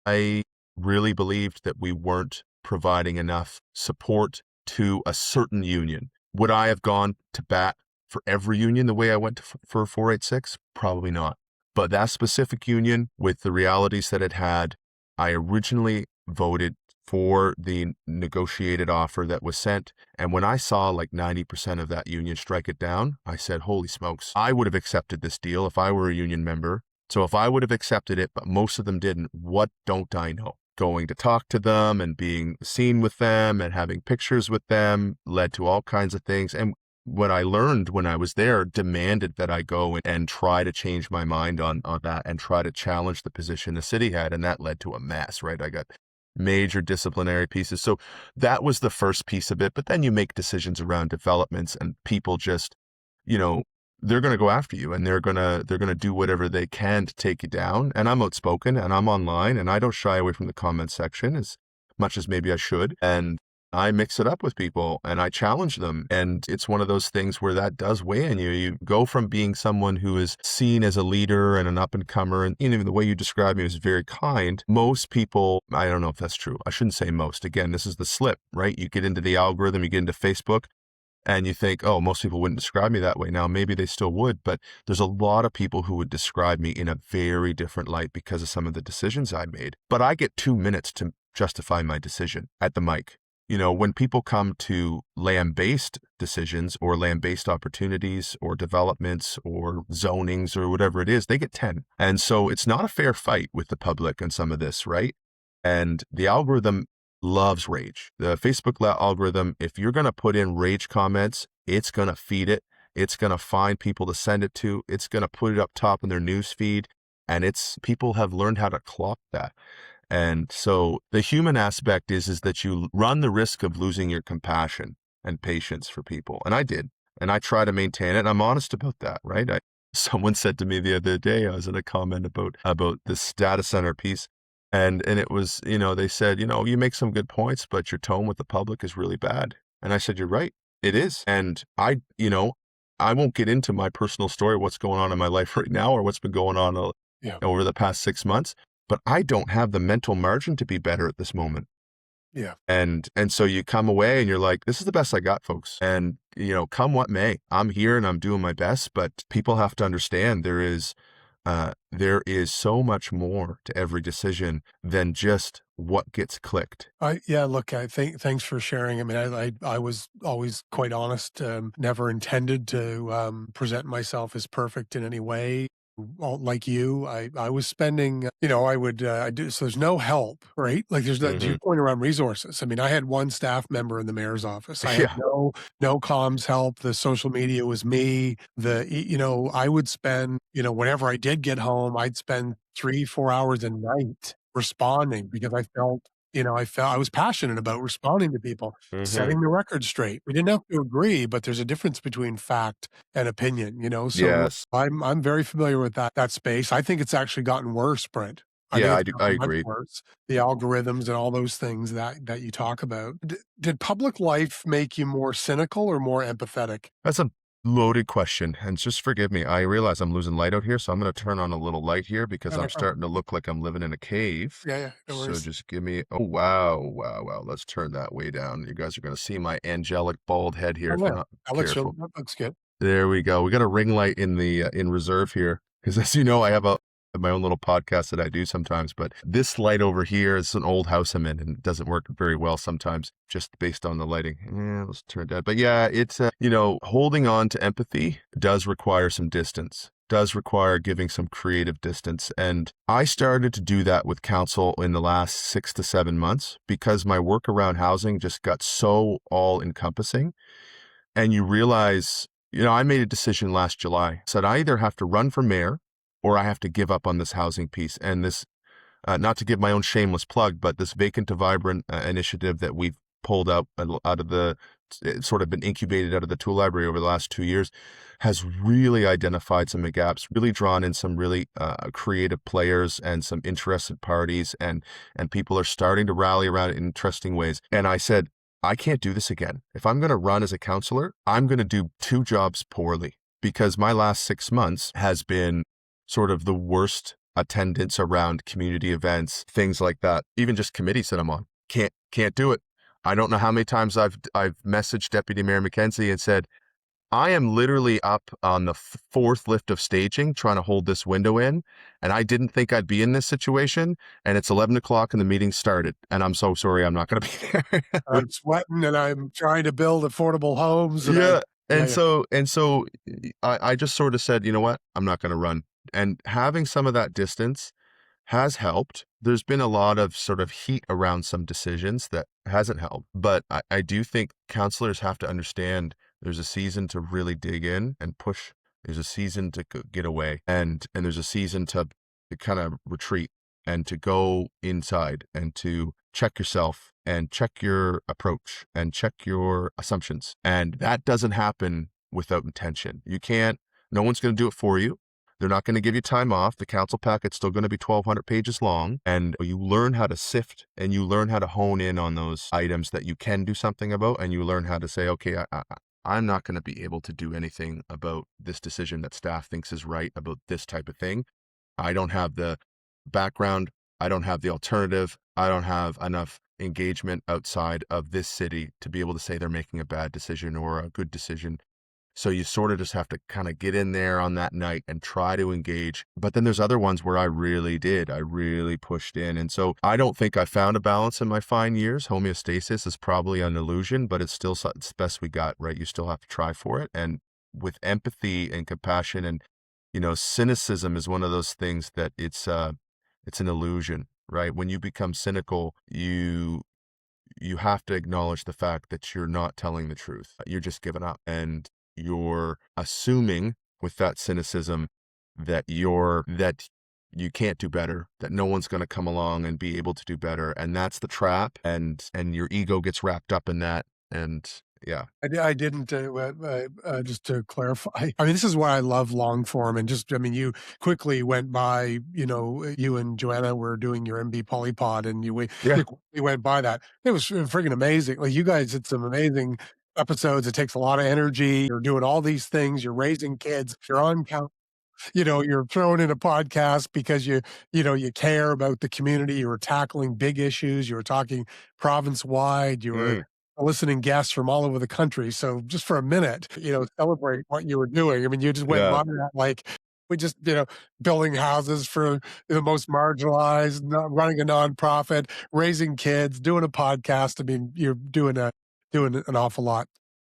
I really believed that we weren't providing enough support to a certain union. Would I have gone to bat for every union the way I went for 486? Probably not. But that specific union, with the realities that it had, I originally voted for the negotiated offer that was sent. And when I saw like 90% of that union strike it down, I said, holy smokes, I would have accepted this deal if I were a union member. So if I would have accepted it, but most of them didn't, what don't I know? Going to talk to them and being seen with them and having pictures with them led to all kinds of things. And what I learned when I was there demanded that I go and try to change my mind on that and try to challenge the position the city had. And that led to a mess, right? I got major disciplinary pieces. So that was the first piece of it. But then you make decisions around developments, and people just, they're going to go after you, and they're going to do whatever they can to take you down. And I'm outspoken and I'm online, and I don't shy away from the comment section as much as maybe I should. And I mix it up with people and I challenge them. And it's one of those things where that does weigh on you. You go from being someone who is seen as a leader and an up and comer, and even the way you describe me is very kind. Most people, I don't know if that's true. I shouldn't say most. Again, this is the slip, right? You get into the algorithm, you get into Facebook, and you think, oh, most people wouldn't describe me that way. Now, maybe they still would, but there's a lot of people who would describe me in a very different light because of some of the decisions I made. But I get 2 minutes to justify my decision at the mic. When people come to land-based decisions or land-based opportunities or developments or zonings or whatever it is, they get 10. And so it's not a fair fight with the public on some of this, right? And the algorithm loves rage. The Facebook algorithm, if you're going to put in rage comments, it's going to feed it. It's going to find people to send it to. It's going to put it up top in their news feed. And people have learned how to clock that. And so the human aspect is that you run the risk of losing your compassion and patience for people. And I did. And I try to maintain it. And I'm honest about that, right? Someone said to me the other day, I was in a comment about this data center piece. And it was, they said, you make some good points, but your tone with the public is really bad. And I said, you're right. It is. And I won't get into my personal story, what's going on in my life right now or what's been going on Yeah. over the past 6 months, but I don't have the mental margin to be better at this moment. Yeah. And so you come away and you're like, this is the best I got, folks. And, come what may, I'm here and I'm doing my best, but people have to understand there is so much more to every decision than just what gets clicked. Look, I think thanks for sharing. I mean, I was always quite honest, never intended to present myself as perfect in any way. Like you, I was spending, I would, I do, so there's no help, right? Like there's that, to your point around resources. I mean, I had one staff member in the mayor's office. I had Yeah. no comms help. The social media was me. I would spend, whenever I did get home, I'd spend 3, 4 hours a night responding because I was passionate about responding to people, setting the record straight. We didn't have to agree, but there's a difference between fact and opinion, so Yes. I'm very familiar with that space. I think it's actually gotten worse, Brent. I Yeah, think I it's do. I gotten much agree. worse. The algorithms and all those things that you talk about. Did public life make you more cynical or more empathetic? That's a loaded question. And just forgive me. I realize I'm losing light out here. So I'm going to turn on a little light here because No I'm problem. starting to look like I'm living in a cave. Yeah, no So worries. just give me, oh, wow, wow, wow. Let's turn that way down. You guys are going to see my angelic bald head here Oh, if yeah. you're not That careful. looks good. There we go. We got a ring light in the in reserve here because, as you know, I have my own little podcast that I do sometimes. But this light over here is an old house I'm in, and it doesn't work very well sometimes, just based on the lighting. Let's turn it down. But yeah, it's holding on to empathy does require some distance. Does require giving some creative distance. And I started to do that with council in the last 6 to 7 months because my work around housing just got so all encompassing. And you realize, I made a decision last July, said I either have to run for mayor or I have to give up on this housing piece. And this, not to give my own shameless plug, but this Vacant to Vibrant initiative that we've pulled out of it's sort of been incubated out of the tool library over the last 2 years has really identified some gaps, really drawn in some really creative players and some interested parties, and people are starting to rally around it in interesting ways. And I said, I can't do this again. If I'm going to run as a councillor, I'm going to do 2 jobs poorly because my last 6 months has been sort of the worst attendance around community events, things like that, even just committees that I'm on. Can't do it. I don't know how many times I've messaged Deputy Mayor McKenzie and said, I am literally up on the 4th lift of staging trying to hold this window in, and I didn't think I'd be in this situation, and it's 11 o'clock and the meeting started, and I'm so sorry I'm not going to be there. I'm sweating and I'm trying to build affordable homes Yeah. yeah, And yeah. so I just sort of said, you know what? I'm not going to run. And having some of that distance has helped. There's been a lot of sort of heat around some decisions that hasn't helped. But I do think counselors have to understand there's a season to really dig in and push. There's a season to get away, and there's a season to kind of retreat and to go inside and to check yourself and check your approach and check your assumptions. And that doesn't happen without intention. No one's going to do it for you. They're not going to give you time off. The council packet's still going to be 1,200 pages long, and you learn how to sift and you learn how to hone in on those items that you can do something about, and you learn how to say, okay, I'm not going to be able to do anything about this decision that staff thinks is right about this type of thing. I don't have the background. I don't have the alternative. I don't have enough engagement outside of this city to be able to say they're making a bad decision or a good decision. So you sort of just have to kind of get in there on that night and try to engage. But then there's other ones where I really pushed in. And so I don't think I found a balance in my fine years. Homeostasis is probably an illusion, but it's still it's the best we got, right? You still have to try for it. And with empathy and compassion and, cynicism is one of those things that it's an illusion, right? When you become cynical, you have to acknowledge the fact that you're not telling the truth. You're just giving up, and you're assuming with that cynicism that you can't do better, that no one's going to come along and be able to do better. And that's the trap. And your ego gets wrapped up in that. And yeah. I didn't, just to clarify, I mean, this is why I love long form and just, I mean, you quickly went by, you and Joanna were doing your MB Polypod and Yeah. you quickly went by that. It was freaking amazing. Like you guys did some amazing episodes. It takes a lot of energy. You're doing all these things. You're raising kids. You're on you're throwing in a podcast because you care about the community. You were tackling big issues. You were talking province wide. You were Mm, listening guests from all over the country. So just for a minute, celebrate what you were doing. I mean, you just went yeah. by that like we just, building houses for the most marginalized, not running a nonprofit, raising kids, doing a podcast. I mean, you're doing an awful lot.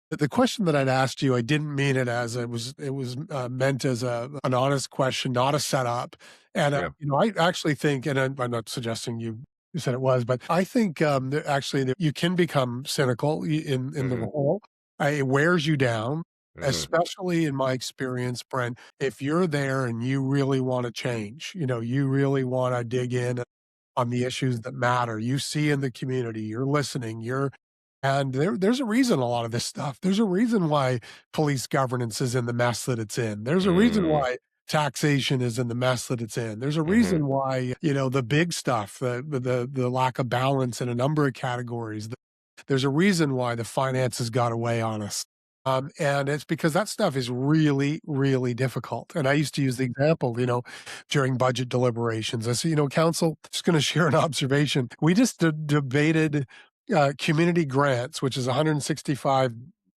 The question that I'd asked you, I didn't mean it as it was meant as an honest question, not a setup. And Yeah. I actually think, and I'm not suggesting you said it was, but I think that actually that you can become cynical in the Hmm. role. It wears you down, Hmm. especially in my experience, Brent. If you're there and you really want to change, you really want to dig in on the issues that matter. You see in the community, you're listening, and there's a reason a lot of this stuff. There's a reason why police governance is in the mess that it's in. There's a reason Mm, why taxation is in the mess that it's in. There's a hmm. reason why, the big stuff, the lack of balance in a number of categories. There's a reason why the finances got away on us. And it's because that stuff is really, really difficult. And I used to use the example, during budget deliberations. I say, council, just going to share an observation. We just debated community grants, which is 165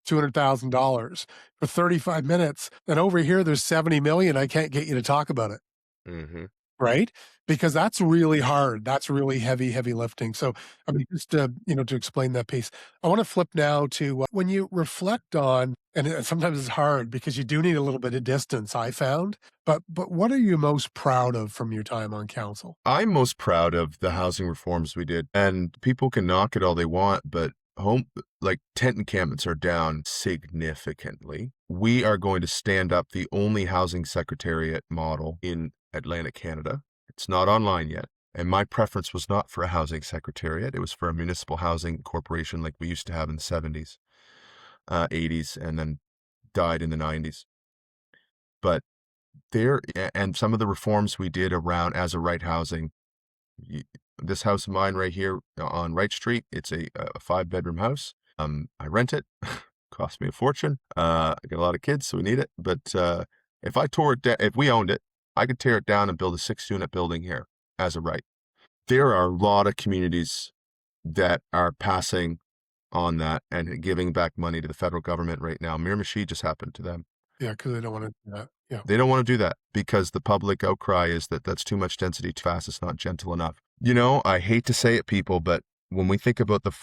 $200,000 for 35 minutes. And over here, there's 70 million. I can't get you to talk about it. Hmm. Right? Because that's really hard. That's really heavy, heavy lifting. So, I mean, just to explain that piece, I want to flip now to when you reflect on, and sometimes it's hard because you do need a little bit of distance, I found, but what are you most proud of from your time on council? I'm most proud of the housing reforms we did, and people can knock it all they want, but tent encampments are down significantly. We are going to stand up the only housing secretariat model in Atlantic Canada. It's not online yet. And my preference was not for a housing secretariat. It was for a municipal housing corporation like we used to have in the 70s, 80s, and then died in the 90s. But and some of the reforms we did around as a right housing, this house of mine right here on Wright Street, it's a 5-bedroom house. I rent it, cost me a fortune. I got a lot of kids, so we need it. But if I tore it down, if we owned it, I could tear it down and build a 6-unit building here as a right. There are a lot of communities that are passing on that and giving back money to the federal government right now. Miramichi just happened to them. Yeah, because they don't want to do that. Yeah. They don't want to do that because the public outcry is that that's too much density too fast. It's not gentle enough. I hate to say it, people, but when we think about the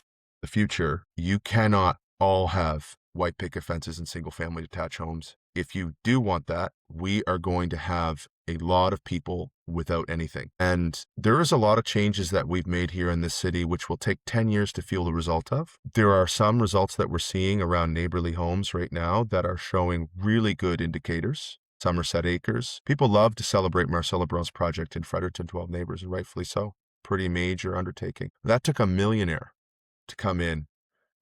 future, you cannot all have white picket fences and single family detached homes. If you do want that, we are going to have a lot of people without anything. And there is a lot of changes that we've made here in this city, which will take 10 years to feel the result of. There are some results that we're seeing around neighborly homes right now that are showing really good indicators. Somerset Acres. People love to celebrate Marcella Brown's project in Fredericton, 12 neighbors, and rightfully so. Pretty major undertaking. That took a millionaire to come in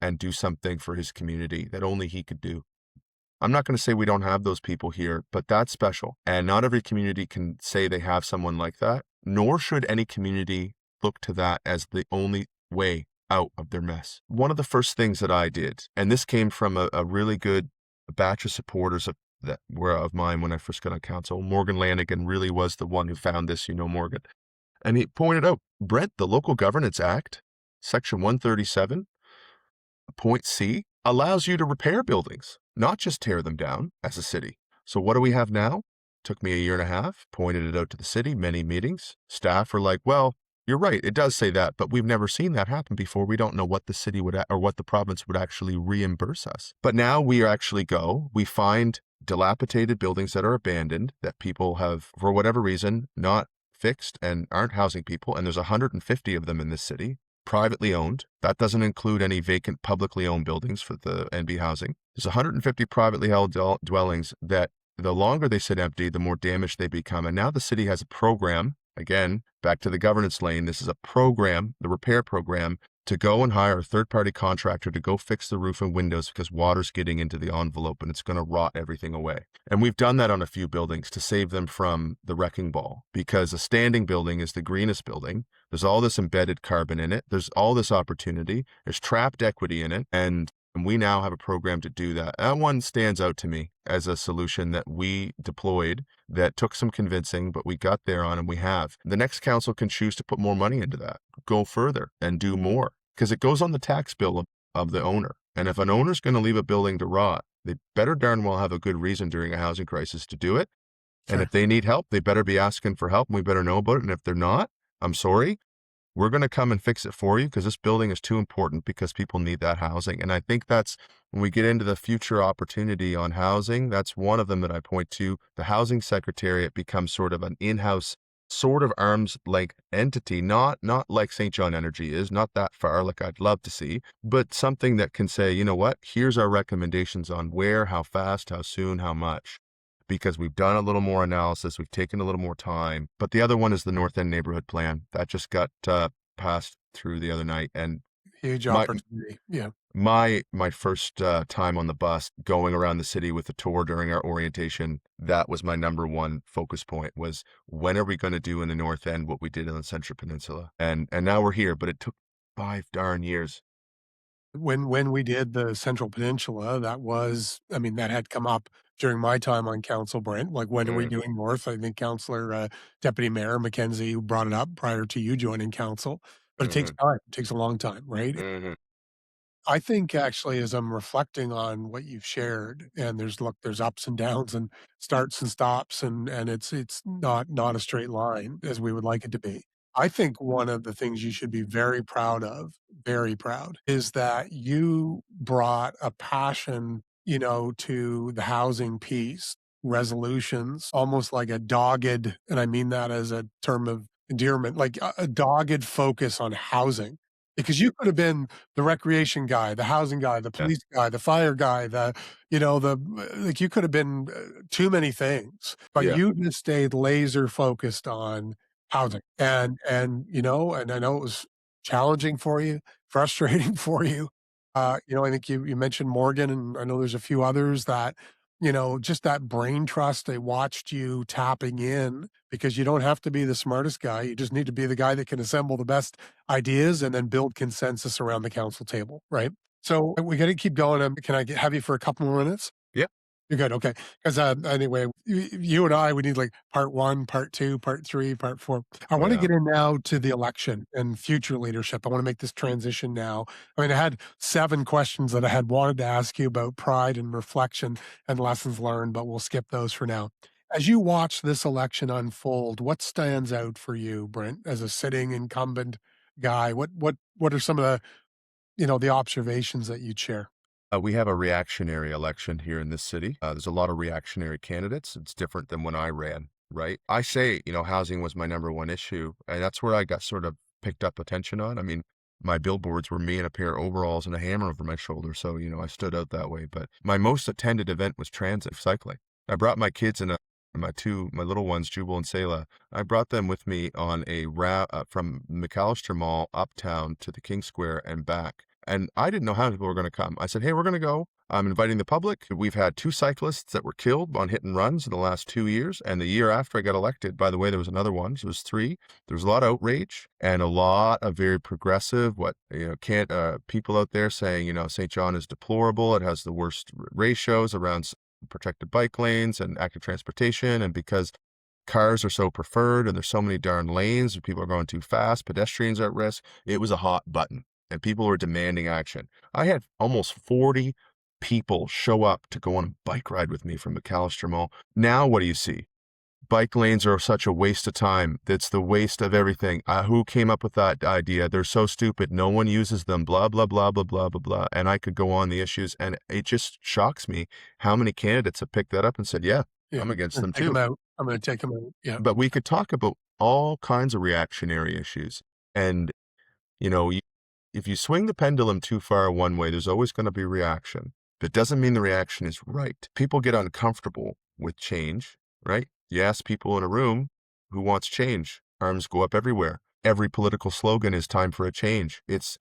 and do something for his community that only he could do. I'm not going to say we don't have those people here, but that's special. And not every community can say they have someone like that, nor should any community look to that as the only way out of their mess. One of the first things that I did, and this came from a really good batch of supporters that were of mine when I first got on council. Morgan Lanigan really was the one who found this, Morgan. And he pointed out, Brent, the Local Governance Act, Section 137, point C, allows you to repair buildings, not just tear them down as a city. So what do we have now? Took me a year and a half, pointed it out to the city, many meetings. Staff were like, well, you're right, it does say that, but we've never seen that happen before. We don't know what the city would, or what the province would actually reimburse us. But now we actually we find dilapidated buildings that are abandoned, that people have, for whatever reason, not fixed and aren't housing people. And there's 150 of them in this city. privately owned. That doesn't include any vacant publicly owned buildings for the NB housing. There's 150 privately held dwellings that the longer they sit empty, the more damaged they become. And now the city has a program, again, back to the governance lane. This is a program, the repair program, to go and hire a third-party contractor to go fix the roof and windows because water's getting into the envelope and it's going to rot everything away. And we've done that on a few buildings to save them from the wrecking ball, because a standing building is the greenest building. There's all this embedded carbon in it. There's all this opportunity. There's trapped equity in it. And we now have a program to do that. That one stands out to me as a solution that we deployed that took some convincing, but we got there on, and we have. The next council can choose to put more money into that, go further and do more, because it goes on the tax bill of the owner. And if an owner's going to leave a building to rot, they better darn well have a good reason during a housing crisis to do it. And Sure. if they need help, they better be asking for help, and we better know about it. And if they're not, I'm sorry, we're going to come and fix it for you, because this building is too important, because people need that housing. And I think that's when we get into the future opportunity on housing, that's one of them that I point to. The housing secretariat becomes sort of an in-house, sort of arm's length entity, not like St. John Energy is, not that far, like I'd love to see, but something that can say, you know what, here's our recommendations on where, how fast, how soon, how much. Because we've done a little more analysis, we've taken a little more time. But the other one is the North End neighborhood plan that just got passed through the other night. And Huge my opportunity. Yeah. my first time on the bus going around the city with a tour during our orientation, that was my number one focus point, was when are we going to do in the North End what we did in the Central Peninsula? And now we're here, but it took 5 darn years. When we did the Central Peninsula, that was I mean, that had come up during my time on council, Brent, like, when are we Mm, doing North? I think Councillor, Deputy Mayor Mackenzie brought it up prior to you joining council, but it takes mhm, time, it takes a long time, right? mhm, I think actually as I'm reflecting on what you've shared, and there's ups and downs and starts and stops, and it's not a straight line as we would like it to be. I think one of the things you should be very proud, is that you brought a passion, to the housing piece, resolutions, almost like a dogged, and I mean that as a term of endearment, like a dogged focus on housing. Because you could have been the recreation guy, the housing guy, the yeah, police guy, the fire guy, like you could have been too many things, but yeah, you just stayed laser focused on housing. And I know it was challenging for you, frustrating for you. I think you mentioned Morgan, and I know there's a few others that, just that brain trust, they watched you tapping in because you don't have to be the smartest guy. You just need to be the guy that can assemble the best ideas and then build consensus around the council table, right? So we got to keep going. Can I have you for a couple more minutes? yeah, You're good. Okay. Because anyway, you and I, we need like part one, part two, part three, part four. I want to yeah. get in now to the election and future leadership. I want to make this transition now. I mean, I had 7 questions that I had wanted to ask you about pride and reflection and lessons learned, but we'll skip those for now. As you watch this election unfold, what stands out for you, Brent, as a sitting incumbent guy? What are some of the observations that you'd share? We have a reactionary election here in this city. There's a lot of reactionary candidates. It's different than when I ran, right? I say, housing was my number one issue, and that's where I got sort of picked up attention on. I mean, my billboards were me in a pair of overalls and a hammer over my shoulder, so, I stood out that way. But my most attended event was transit cycling. I brought my kids and my little ones, Jubal and Selah. I brought them with me on a route from McAllister Mall uptown to the King Square and back. And I didn't know how many people were going to come. I said, hey, we're going to go. I'm inviting the public. We've had 2 cyclists that were killed on hit and runs in the last 2 years. And the year after I got elected, by the way, there was another one. So it was 3. There was a lot of outrage and a lot of very progressive, people out there saying, St. John is deplorable. It has the worst ratios around protected bike lanes and active transportation. And because cars are so preferred and there's so many darn lanes and people are going too fast, pedestrians are at risk, it was a hot button. And people were demanding action. I had almost 40 people show up to go on a bike ride with me from McAllister Mall. Now, what do you see? Bike lanes are such a waste of time. It's the waste of everything. Who came up with that idea? They're so stupid. No one uses them. Blah, blah, blah, blah, blah, blah, blah. And I could go on the issues. And it just shocks me how many candidates have picked that up and said, yeah, Yeah. I'm against them Take them too. out. I'm going to take them out. Yeah. But we could talk about all kinds of reactionary issues. And, if you swing the pendulum too far one way, there's always going to be reaction. But it doesn't mean the reaction is right. People get uncomfortable with change, right? You ask people in a room who wants change, arms go up everywhere. Every political slogan is time for a change. It's,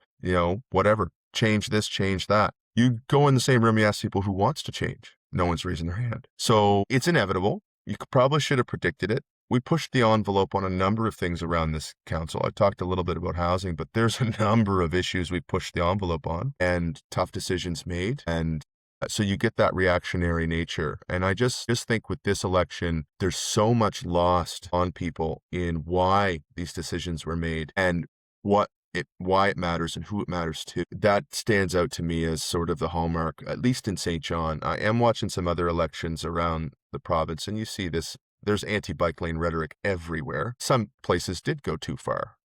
whatever, change this, change that. You go in the same room, you ask people who wants to change. No one's raising their hand. So it's inevitable. You probably should have predicted it. We pushed the envelope on a number of things around this council. I talked a little bit about housing, but there's a number of issues we pushed the envelope on and tough decisions made. And so you get that reactionary nature. And I just think with this election, there's so much lost on people in why these decisions were made and why it matters and who it matters to. That stands out to me as sort of the hallmark, at least in St. John. I am watching some other elections around the province, and you see this. There's anti-bike lane rhetoric everywhere. Some places did go too far.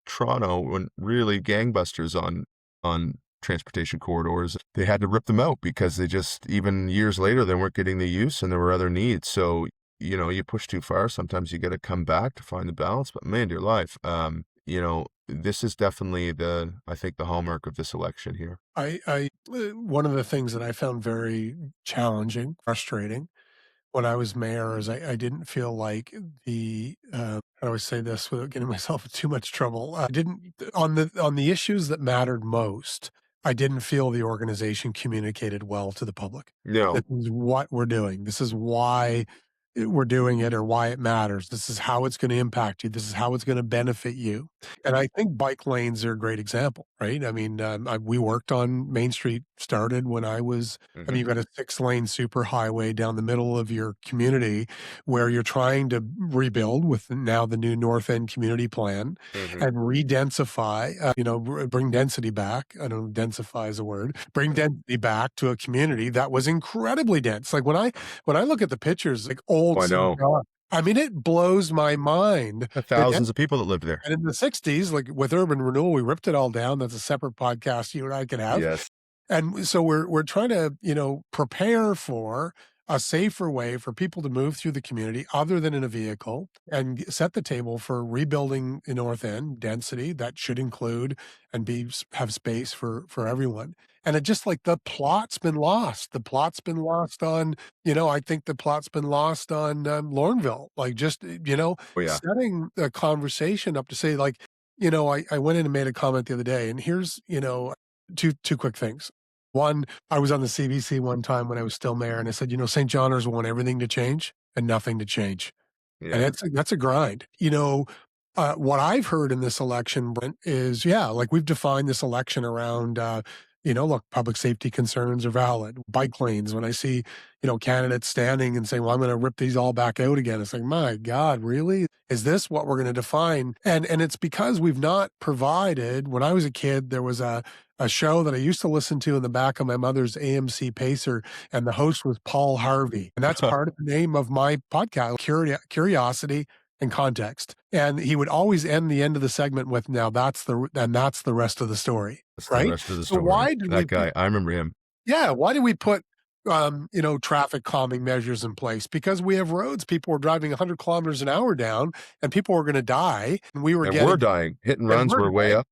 Toronto went really gangbusters on transportation corridors. They had to rip them out because they just, even years later, they weren't getting the use and there were other needs. So, you push too far. Sometimes you got to come back to find the balance. But man, dear life, this is definitely I think the hallmark of this election here. One of the things that I found very challenging, frustrating when I was mayor is I didn't feel like how do I say this without getting myself in too much trouble? I didn't on the issues that mattered most. I didn't feel the organization communicated well to the public. No. This is what we're doing. This is why we're doing it or why it matters. This is how it's going to impact you. This is how it's going to benefit you. And I think bike lanes are a great example, right? I mean, we worked on Main Street, started when I was, I mean, you've got a 6-lane super highway down the middle of your community where you're trying to rebuild with now the new North End community plan and re-densify, bring density back. I don't know, densify is a word. Bring density back to a community that was incredibly dense. Like when I look at the pictures, like old I know. St. John, I mean, it blows my mind. Thousands of people that lived there. And in the 60s, like with urban renewal, we ripped it all down. That's a separate podcast you and I could have. Yes. And so we're trying to, prepare for a safer way for people to move through the community other than in a vehicle and set the table for rebuilding the North End density that should include and have space for everyone. And it just like the plot's been lost. The plot's been lost on, I think the plot's been lost on Lornville. Like just, Oh, yeah. setting a conversation up to say like, I went in and made a comment the other day and here's, two quick things. One, I was on the CBC one time when I was still mayor and I said, St. Johners want everything to change and nothing to change. Yeah. And that's a grind. What I've heard in this election, Brent, is, like we've defined this election around, look, public safety concerns are valid. Bike lanes, when I see, candidates standing and saying, well, I'm going to rip these all back out again. It's like, my God, really? Is this what we're going to define? And it's because we've not provided, when I was a kid, there was a show that I used to listen to in the back of my mother's AMC Pacer, and the host was Paul Harvey. And that's part of the name of my podcast, Curiosity and Context. And he would always end the end of the segment with, that's the rest of the story. That's right? the rest of the story. So why did that guy? I remember him. Yeah, why did we put traffic calming measures in place? Because we have roads people were driving 100 kilometers an hour down, and people were going to die, and we're dying. Hit and runs were way up.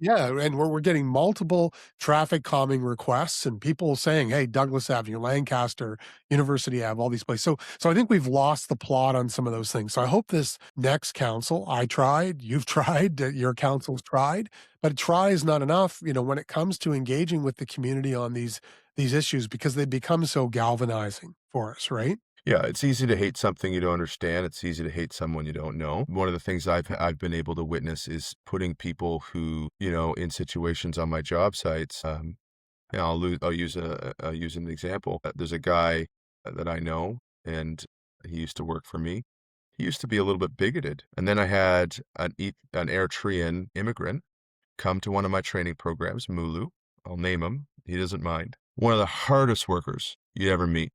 Yeah, and we're getting multiple traffic calming requests and people saying, hey, Douglas Avenue, Lancaster, University Ave, all these places. So I think we've lost the plot on some of those things. So I hope this next council, I tried, you've tried, your council's tried, but try is not enough, when it comes to engaging with the community on these issues, because they become so galvanizing for us, right? Yeah, it's easy to hate something you don't understand. It's easy to hate someone you don't know. One of the things I've been able to witness is putting people who, in situations on my job sites. I'll use an example. There's a guy that I know, and he used to work for me. He used to be a little bit bigoted, and then I had an Eritrean immigrant come to one of my training programs, Mulu. I'll name him. He doesn't mind. One of the hardest workers you ever meet.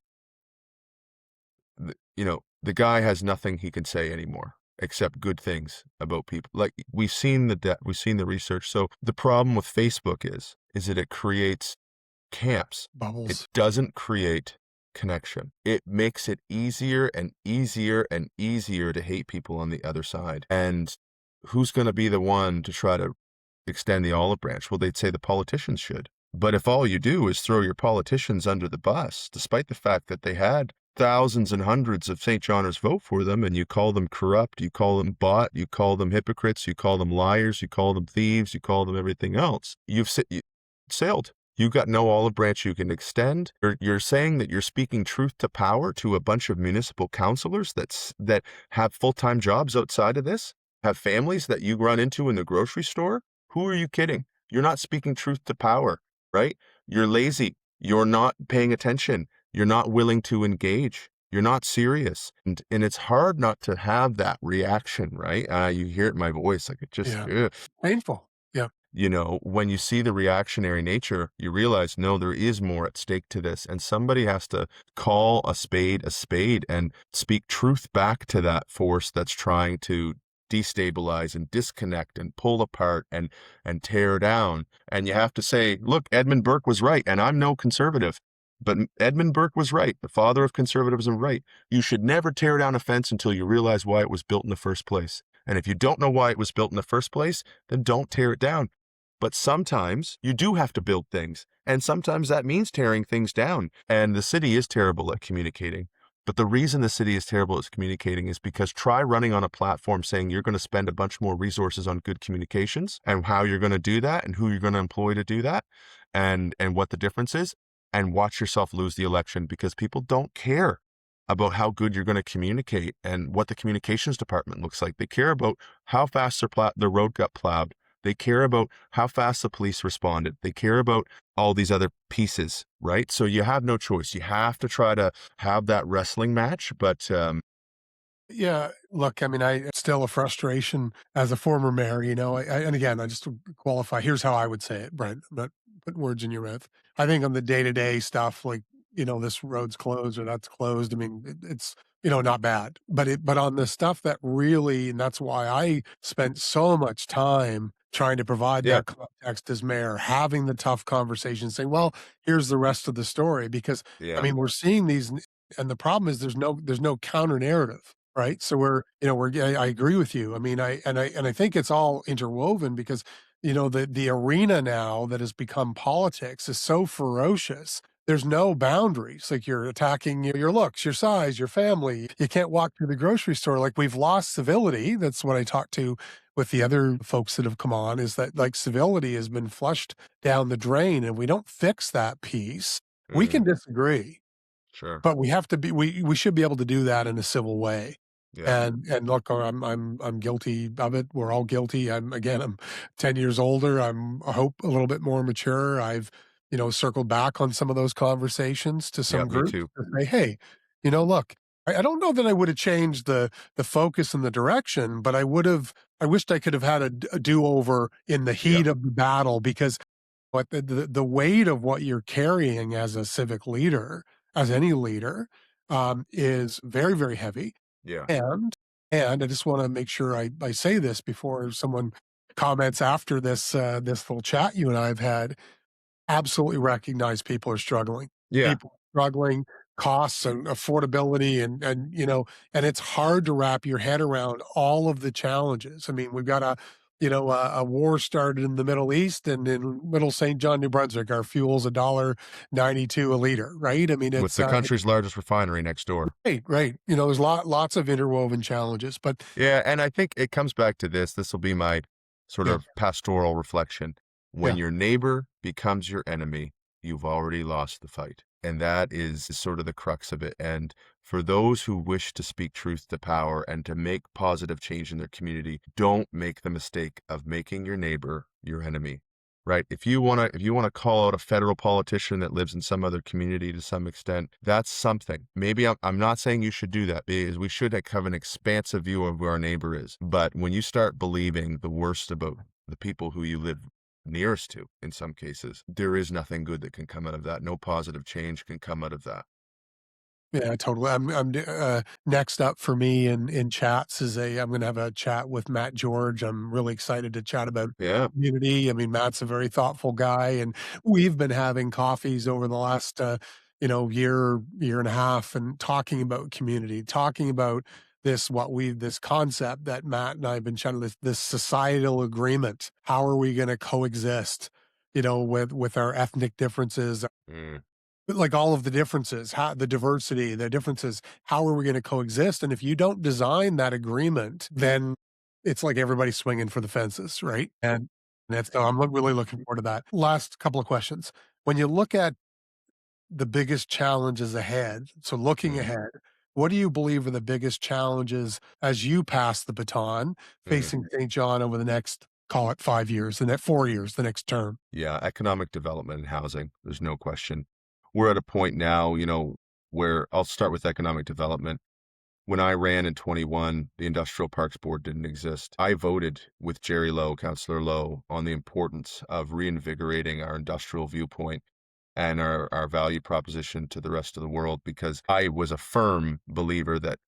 The guy has nothing he can say anymore except good things about people. Like we've seen the research. So the problem with Facebook is that it creates camps. Bubbles. It doesn't create connection. It makes it easier and easier and easier to hate people on the other side. And who's going to be the one to try to extend the olive branch? Well, they'd say the politicians should. But if all you do is throw your politicians under the bus, despite the fact that they had thousands and hundreds of St. Johners vote for them, and you call them corrupt, you call them bought, you call them hypocrites, you call them liars, you call them thieves, you call them everything else, you sailed. You've got no olive branch you can extend. You're saying that you're speaking truth to power to a bunch of municipal councillors that have full-time jobs outside of this, have families that you run into in the grocery store. Who are you kidding? You're not speaking truth to power, right? You're lazy. You're not paying attention. You're not willing to engage. You're not serious. And it's hard not to have that reaction, right? You hear it in my voice. Like it just, Yeah. ugh. Painful. Yeah. When you see the reactionary nature, you realize, no, there is more at stake to this. And somebody has to call a spade and speak truth back to that force that's trying to destabilize and disconnect and pull apart and tear down. And you have to say, look, Edmund Burke was right. And I'm no conservative, but Edmund Burke was right. The father of conservatism, right. You should never tear down a fence until you realize why it was built in the first place. And if you don't know why it was built in the first place, then don't tear it down. But sometimes you do have to build things, and sometimes that means tearing things down. And the city is terrible at communicating. But the reason the city is terrible at communicating is because try running on a platform saying you're going to spend a bunch more resources on good communications and how you're going to do that and who you're going to employ to do that and what the difference is, and watch yourself lose the election because people don't care about how good you're going to communicate and what the communications department looks like. They care about how fast their road got plowed. They care about how fast the police responded. They care about all these other pieces, right? So you have no choice. You have to try to have that wrestling match. But Yeah, look, I mean, it's still a frustration as a former mayor, and again, I just to qualify, here's how I would say it, Brent. I'm not putting words in your mouth. I think on the day-to-day stuff, like, this road's closed or that's closed. I mean, it's, not bad, but on the stuff that really, and that's why I spent so much time trying to provide yeah, that context as mayor, having the tough conversations, saying, well, here's the rest of the story, because I yeah, mean, we're seeing these, and the problem is there's no counter narrative. Right? So I agree with you. I mean, I think it's all interwoven because, the arena now that has become politics is so ferocious. There's no boundaries. Like you're attacking your looks, your size, your family. You can't walk through the grocery store. Like we've lost civility. That's what I talked to with the other folks that have come on, is that like civility has been flushed down the drain. And we don't fix that piece. We mm, can disagree, sure, but we have to be we should be able to do that in a civil way. yeah, And look, I'm guilty of it. We're all guilty. I'm 10 years older. I hope a little bit more mature. I've, circled back on some of those conversations to yeah, some me groups too. to say, hey, look, I don't know that I would have changed the focus and the direction, but I wished I could have had a do-over in the Yeah, heat of the battle, because what the weight of what you're carrying as a civic leader, as any leader, is very, very heavy. yeah, And I just wanna make sure I say this before someone comments after this little chat you and I have had. Absolutely recognize people are struggling. yeah, People are struggling, costs and affordability, and it's hard to wrap your head around all of the challenges. I mean, we've got a war started in the Middle East, and in Little St. John, New Brunswick, our fuel's $1.92 a liter, right? I mean, with it's, the country's largest refinery next door. right, right. There's lots of interwoven challenges, but Yeah, and I think it comes back to this. This will be my sort yeah, of pastoral reflection. When yeah. your neighbor becomes your enemy, you've already lost the fight. And that is sort of the crux of it. And for those who wish to speak truth to power and to make positive change in their community, don't make the mistake of making your neighbor your enemy. Right. If you want to call out a federal politician that lives in some other community to some extent, that's something. Maybe I'm not saying you should do that, because we should have an expansive view of who our neighbor is. But when you start believing the worst about the people who you live nearest to, in some cases, there is nothing good that can come out of that. No positive change can come out of that. Yeah, totally. Next up for me in chats is I'm gonna have a chat with Matt George. I'm really excited to chat about Yeah. community. I mean, Matt's a very thoughtful guy, and we've been having coffees over the last, year and a half, and talking about community, talking about this concept that Matt and I have been chatting, this societal agreement. How are we going to coexist, with our ethnic differences, Mm, like all of the differences, how the diversity, the differences, how are we going to coexist? And if you don't design that agreement, then it's like everybody's swinging for the fences, right? And that's so I'm really looking forward to that. Last couple of questions. When you look at the biggest challenges ahead, so looking mm, ahead, what do you believe are the biggest challenges as you pass the baton mm. facing St. John over the next, call it 5 years, the next 4 years, the next term? Yeah, economic development and housing. There's no question. We're at a point now, where I'll start with economic development. When I ran in 21, the Industrial Parks Board didn't exist. I voted with Jerry Lowe, Councillor Lowe, on the importance of reinvigorating our industrial viewpoint and our value proposition to the rest of the world, because I was a firm believer that,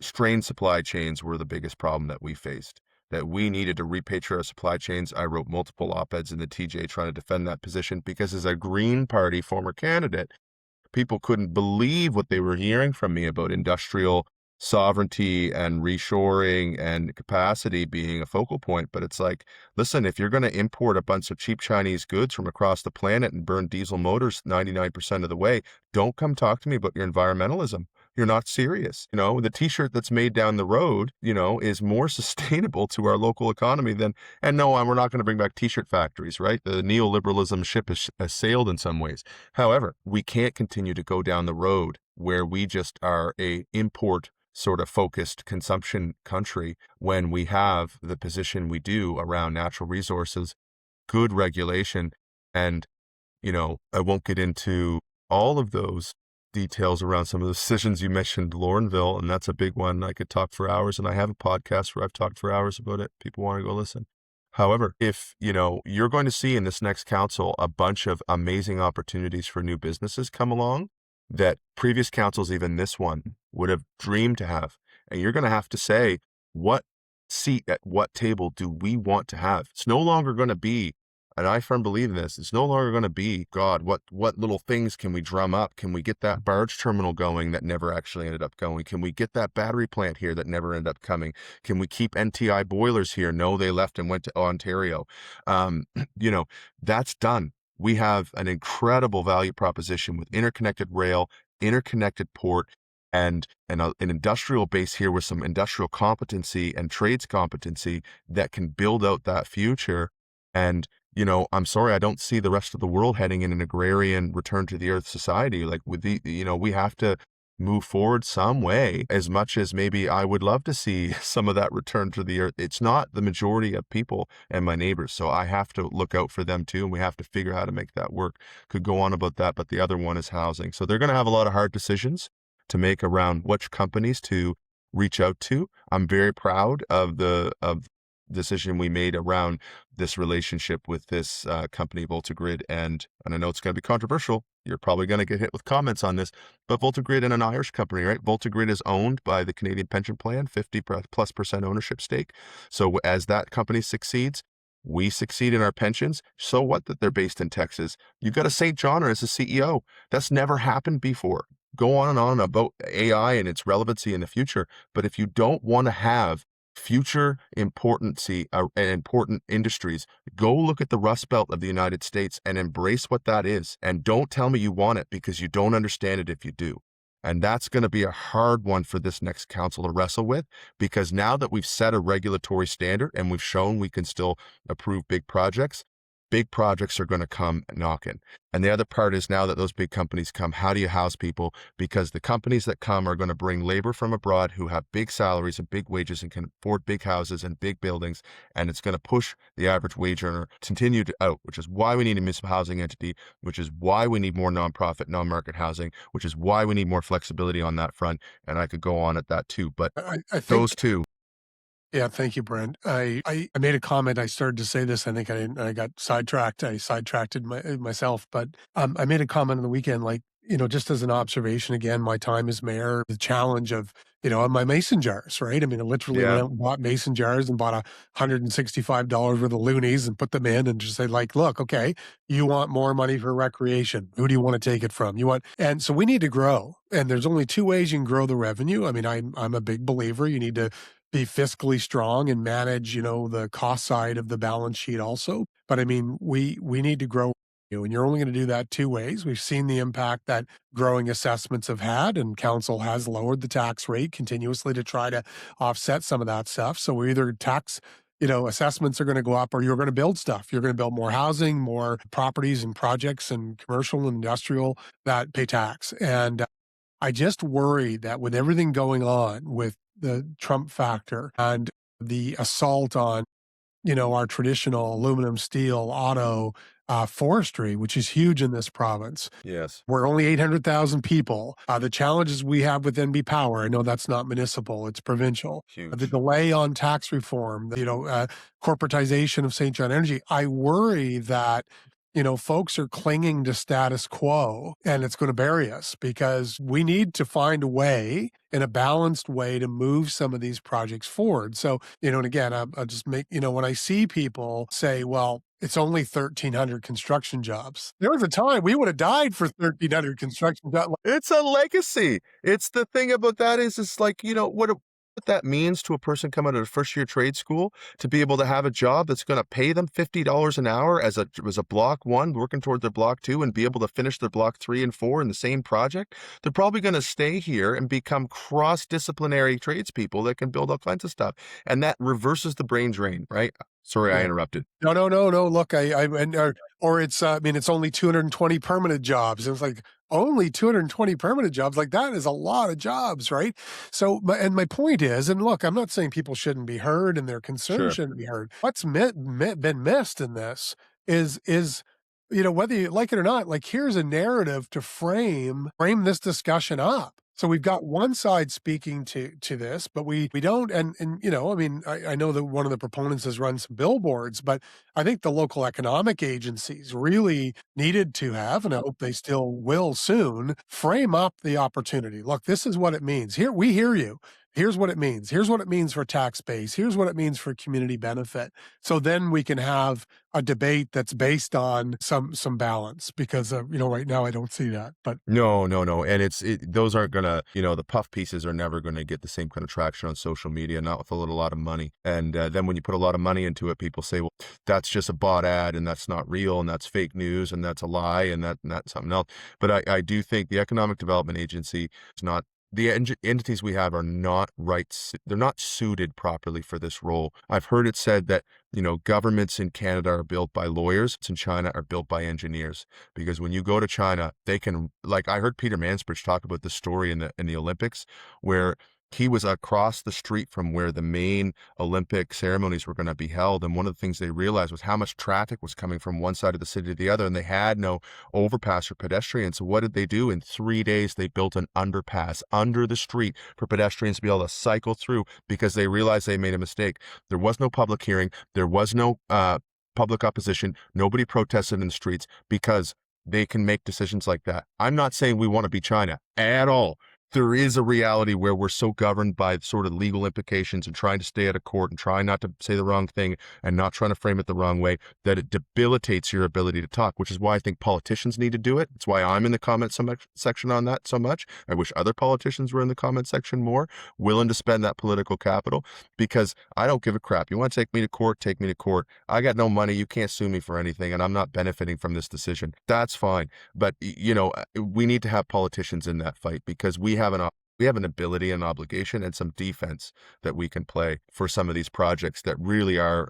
strained supply chains were the biggest problem that we faced, that we needed to repatriate our supply chains. I wrote multiple op-eds in the TJ trying to defend that position because as a Green Party former candidate, people couldn't believe what they were hearing from me about industrial sovereignty and reshoring and capacity being a focal point. But it's like, listen, if you're going to import a bunch of cheap Chinese goods from across the planet and burn diesel motors 99% of the way, don't come talk to me about your environmentalism. You're not serious. The t-shirt that's made down the road, is more sustainable to our local economy than, and no, we're not going to bring back t-shirt factories, right? The neoliberalism ship has sailed in some ways. However, we can't continue to go down the road where we just are a import sort of focused consumption country when we have the position we do around natural resources, good regulation, and, I won't get into all of those details around some of the decisions you mentioned, Laurenville, and that's a big one. I could talk for hours, and I have a podcast where I've talked for hours about it. People want to go listen. However, if, you're going to see in this next council a bunch of amazing opportunities for new businesses come along that previous councils, even this one, would have dreamed to have. And you're going to have to say, what seat at what table do we want to have? It's no longer going to be, and I firmly believe in this, it's no longer going to be, God, what little things can we drum up? Can we get that barge terminal going that never actually ended up going? Can we get that battery plant here that never ended up coming? Can we keep NTI boilers here? No, they left and went to Ontario. That's done. We have an incredible value proposition with interconnected rail, interconnected port, and an industrial base here with some industrial competency and trades competency that can build out that future. And, I'm sorry, I don't see the rest of the world heading in an agrarian return to the earth society. Like we have to move forward some way, as much as maybe I would love to see some of that return to the earth. It's not the majority of people and my neighbors. So I have to look out for them too. And we have to figure out how to make that work. Could go on about that, but the other one is housing. So they're going to have a lot of hard decisions to make around which companies to reach out to. I'm very proud of the decision we made around this relationship with this company, VoltaGrid, and I know it's going to be controversial. You're probably going to get hit with comments on this, but VoltaGrid and an Irish company, right? VoltaGrid is owned by the Canadian Pension Plan, 50+% ownership stake. So as that company succeeds, we succeed in our pensions. So what that they're based in Texas? You've got a St. Johner as a CEO. That's never happened before. Go on and on about AI and its relevancy in the future. But if you don't want to have future importancy and important industries, go look at the Rust Belt of the United States and embrace what that is. And don't tell me you want it, because you don't understand it if you do. And that's going to be a hard one for this next council to wrestle with, because now that we've set a regulatory standard and we've shown we can still approve big projects are going to come knocking. And the other part is, now that those big companies come, how do you house people? Because the companies that come are going to bring labor from abroad who have big salaries and big wages and can afford big houses and big buildings. And it's going to push the average wage earner continue to out, which is why we need a municipal housing entity, which is why we need more nonprofit, non-market housing, which is why we need more flexibility on that front. And I could go on at that too, but I think those two. Yeah, thank you, Brent. I made a comment. I started to say this. I think I got sidetracked. I sidetracked myself, but I made a comment on the weekend, like, just as an observation. Again, my time as mayor, the challenge of on my mason jars, right? I mean, I literally went Yeah. out and bought mason jars and bought $165 worth of loonies and put them in and just say, like, look, okay, you want more money for recreation. Who do you want to take it from? And so we need to grow. And there's only two ways you can grow the revenue. I mean, I'm a big believer. You need to be fiscally strong and manage, the cost side of the balance sheet also. But I mean, we need to grow, and you're only going to do that two ways. We've seen the impact that growing assessments have had, and council has lowered the tax rate continuously to try to offset some of that stuff. So we either tax, assessments are going to go up, or you're going to build stuff. You're going to build more housing, more properties and projects and commercial and industrial that pay tax. And I just worry that with everything going on with the Trump factor and the assault on, our traditional aluminum, steel, auto, forestry, which is huge in this province. Yes. We're only 800,000 people. The challenges we have with NB Power, I know that's not municipal, it's provincial. The Huge. delay on tax reform, corporatization of St. John Energy. I worry that, folks are clinging to status quo and it's going to bury us because we need to find a way in a balanced way to move some of these projects forward. So, and again, I'll just make, when I see people say, well, it's only 1,300 construction jobs. There was a time we would have died for 1,300 construction jobs. It's a legacy. It's the thing about that is it's like, what that means to a person coming out of first year trade school to be able to have a job that's going to pay them $50 an hour as a block one working towards their block two and be able to finish their block 3 and 4 in the same project. They're probably going to stay here and become cross-disciplinary tradespeople that can build all kinds of stuff. And that reverses the brain drain, right? Sorry, I Yeah. interrupted. No, no, no, no. Look, or it's, I mean, it's only 220 permanent jobs. It's like only 220 permanent jobs. Like that is a lot of jobs, right? So, and my point is, and look, I'm not saying people shouldn't be heard and their concerns Sure. shouldn't be heard. What's been missed in this is, whether you like it or not, like here's a narrative to frame this discussion up. So we've got one side speaking to this, but we don't, and I mean, I know that one of the proponents has run some billboards, but I think the local economic agencies really needed to have, and I hope they still will soon, frame up the opportunity. Look, this is what it means. Here, we hear you. Here's what it means. Here's what it means for tax base. Here's what it means for community benefit. So then we can have a debate that's based on some balance because, right now I don't see that, but No. And those aren't gonna, the puff pieces are never gonna get the same kind of traction on social media, not with a lot of money. And then when you put a lot of money into it, people say, well, that's just a bot ad and that's not real and that's fake news and that's a lie and that's something else. But I do think the Economic Development Agency is not, the entities we have are not right. They're not suited properly for this role. I've heard it said that, governments in Canada are built by lawyers, in China are built by engineers. Because when you go to China, they can, like I heard Peter Mansbridge talk about the story in the Olympics, where he was across the street from where the main Olympic ceremonies were going to be held. And one of the things they realized was how much traffic was coming from one side of the city to the other, and they had no overpass for pedestrians. So what did they do? In 3 days, they built an underpass under the street for pedestrians to be able to cycle through because they realized they made a mistake. There was no public hearing. There was no public opposition. Nobody protested in the streets because they can make decisions like that. I'm not saying we want to be China at all. There is a reality where we're so governed by sort of legal implications and trying to stay out of court and trying not to say the wrong thing and not trying to frame it the wrong way that it debilitates your ability to talk, which is why I think politicians need to do it. It's why I'm in the comment section on that so much. I wish other politicians were in the comment section more, willing to spend that political capital, because I don't give a crap. You want to take me to court, take me to court. I got no money. You can't sue me for anything, and I'm not benefiting from this decision. That's fine. But, we need to have politicians in that fight because we have an ability and obligation and some defense that we can play for some of these projects that really are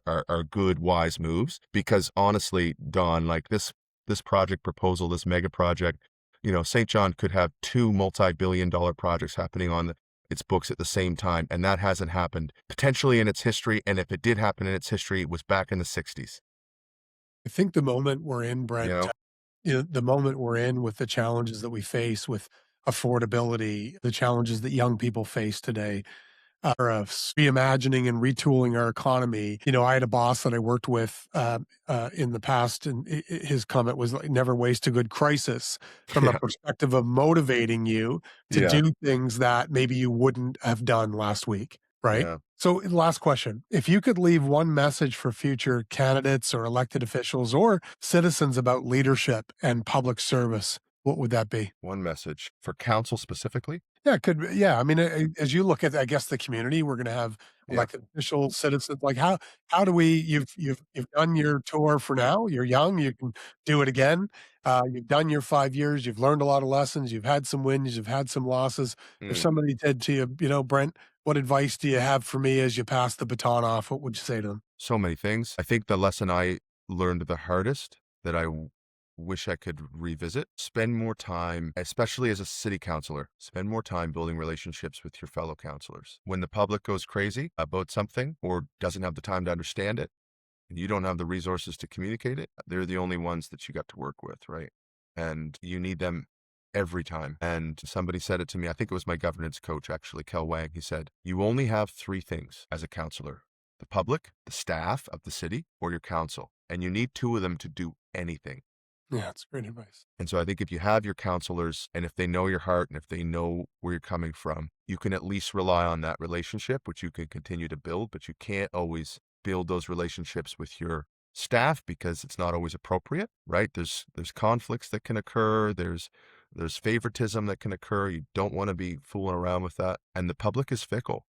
good, wise moves. Because honestly, Don, like this project proposal, this mega project, St. John could have 2 multi-billion-dollar projects happening on its books at the same time, and that hasn't happened potentially in its history. And if it did happen in its history, it was back in the 60s. I think the moment we're in, You Brent, know, the moment we're in with the challenges that we face with affordability, the challenges that young people face today, reimagining and retooling our economy. You know, I had a boss that I worked with in the past, and his comment was like, "Never waste a good crisis," from a Yeah. perspective of motivating you to Yeah. do things that maybe you wouldn't have done last week, right? Yeah. So, last question: if you could leave one message for future candidates or elected officials or citizens about leadership and public service, what would that be? One message for council specifically. Yeah, it could be, yeah, I mean, as you look at, I guess, the community, we're gonna have Yeah. elected officials, citizens, like, how do we you've done your tour for now, you're young, you can do it again, you've done your 5 years, you've learned a lot of lessons, you've had some wins, you've had some losses. If Mm. somebody said to you, you know, "Brent, what advice do you have for me as you pass the baton off?" What would you say to them? So many things. I think the lesson I learned the hardest that wish I could revisit, spend more time, especially as a city councilor, spend more time building relationships with your fellow councilors. When the public goes crazy about something or doesn't have the time to understand it, and you don't have the resources to communicate it, they're the only ones that you got to work with, right? And you need them every time. And somebody said it to me, I think it was my governance coach, actually, Kel Wang. He said, "You only have three things as a counselor: the public, the staff of the city, or your council. And you need two of them to do anything." Yeah, that's great advice. And so I think if you have your counselors and if they know your heart and if they know where you're coming from, you can at least rely on that relationship, which you can continue to build, but you can't always build those relationships with your staff because it's not always appropriate, right? There's conflicts that can occur. There's favoritism that can occur. You don't want to be fooling around with that. And the public is fickle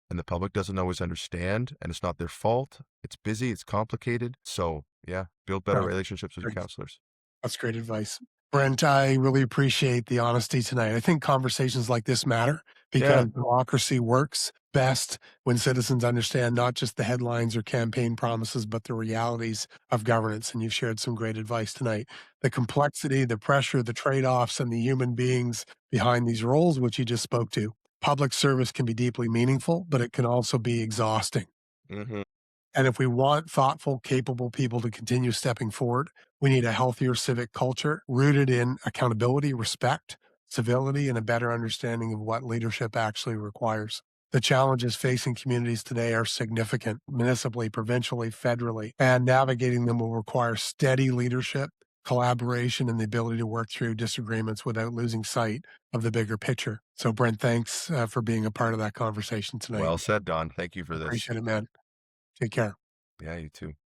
and the public doesn't always understand and it's not their fault. It's busy, it's complicated. So yeah, build better Right, relationships with your great. counselors. That's great advice. Brent, I really appreciate the honesty tonight. I think conversations like this matter Yeah. because democracy works best when citizens understand not just the headlines or campaign promises, but the realities of governance. And you've shared some great advice tonight. The complexity, the pressure, the trade offs, and the human beings behind these roles, which you just spoke to. Public service can be deeply meaningful, but it can also be exhausting. Hmm. And if we want thoughtful, capable people to continue stepping forward, we need a healthier civic culture rooted in accountability, respect, civility, and a better understanding of what leadership actually requires. The challenges facing communities today are significant, municipally, provincially, federally, and navigating them will require steady leadership, collaboration, and the ability to work through disagreements without losing sight of the bigger picture. So, Brent, thanks for being a part of that conversation tonight. Well said, Don. Thank you for this. Appreciate it, man. Take care. Yeah, you too.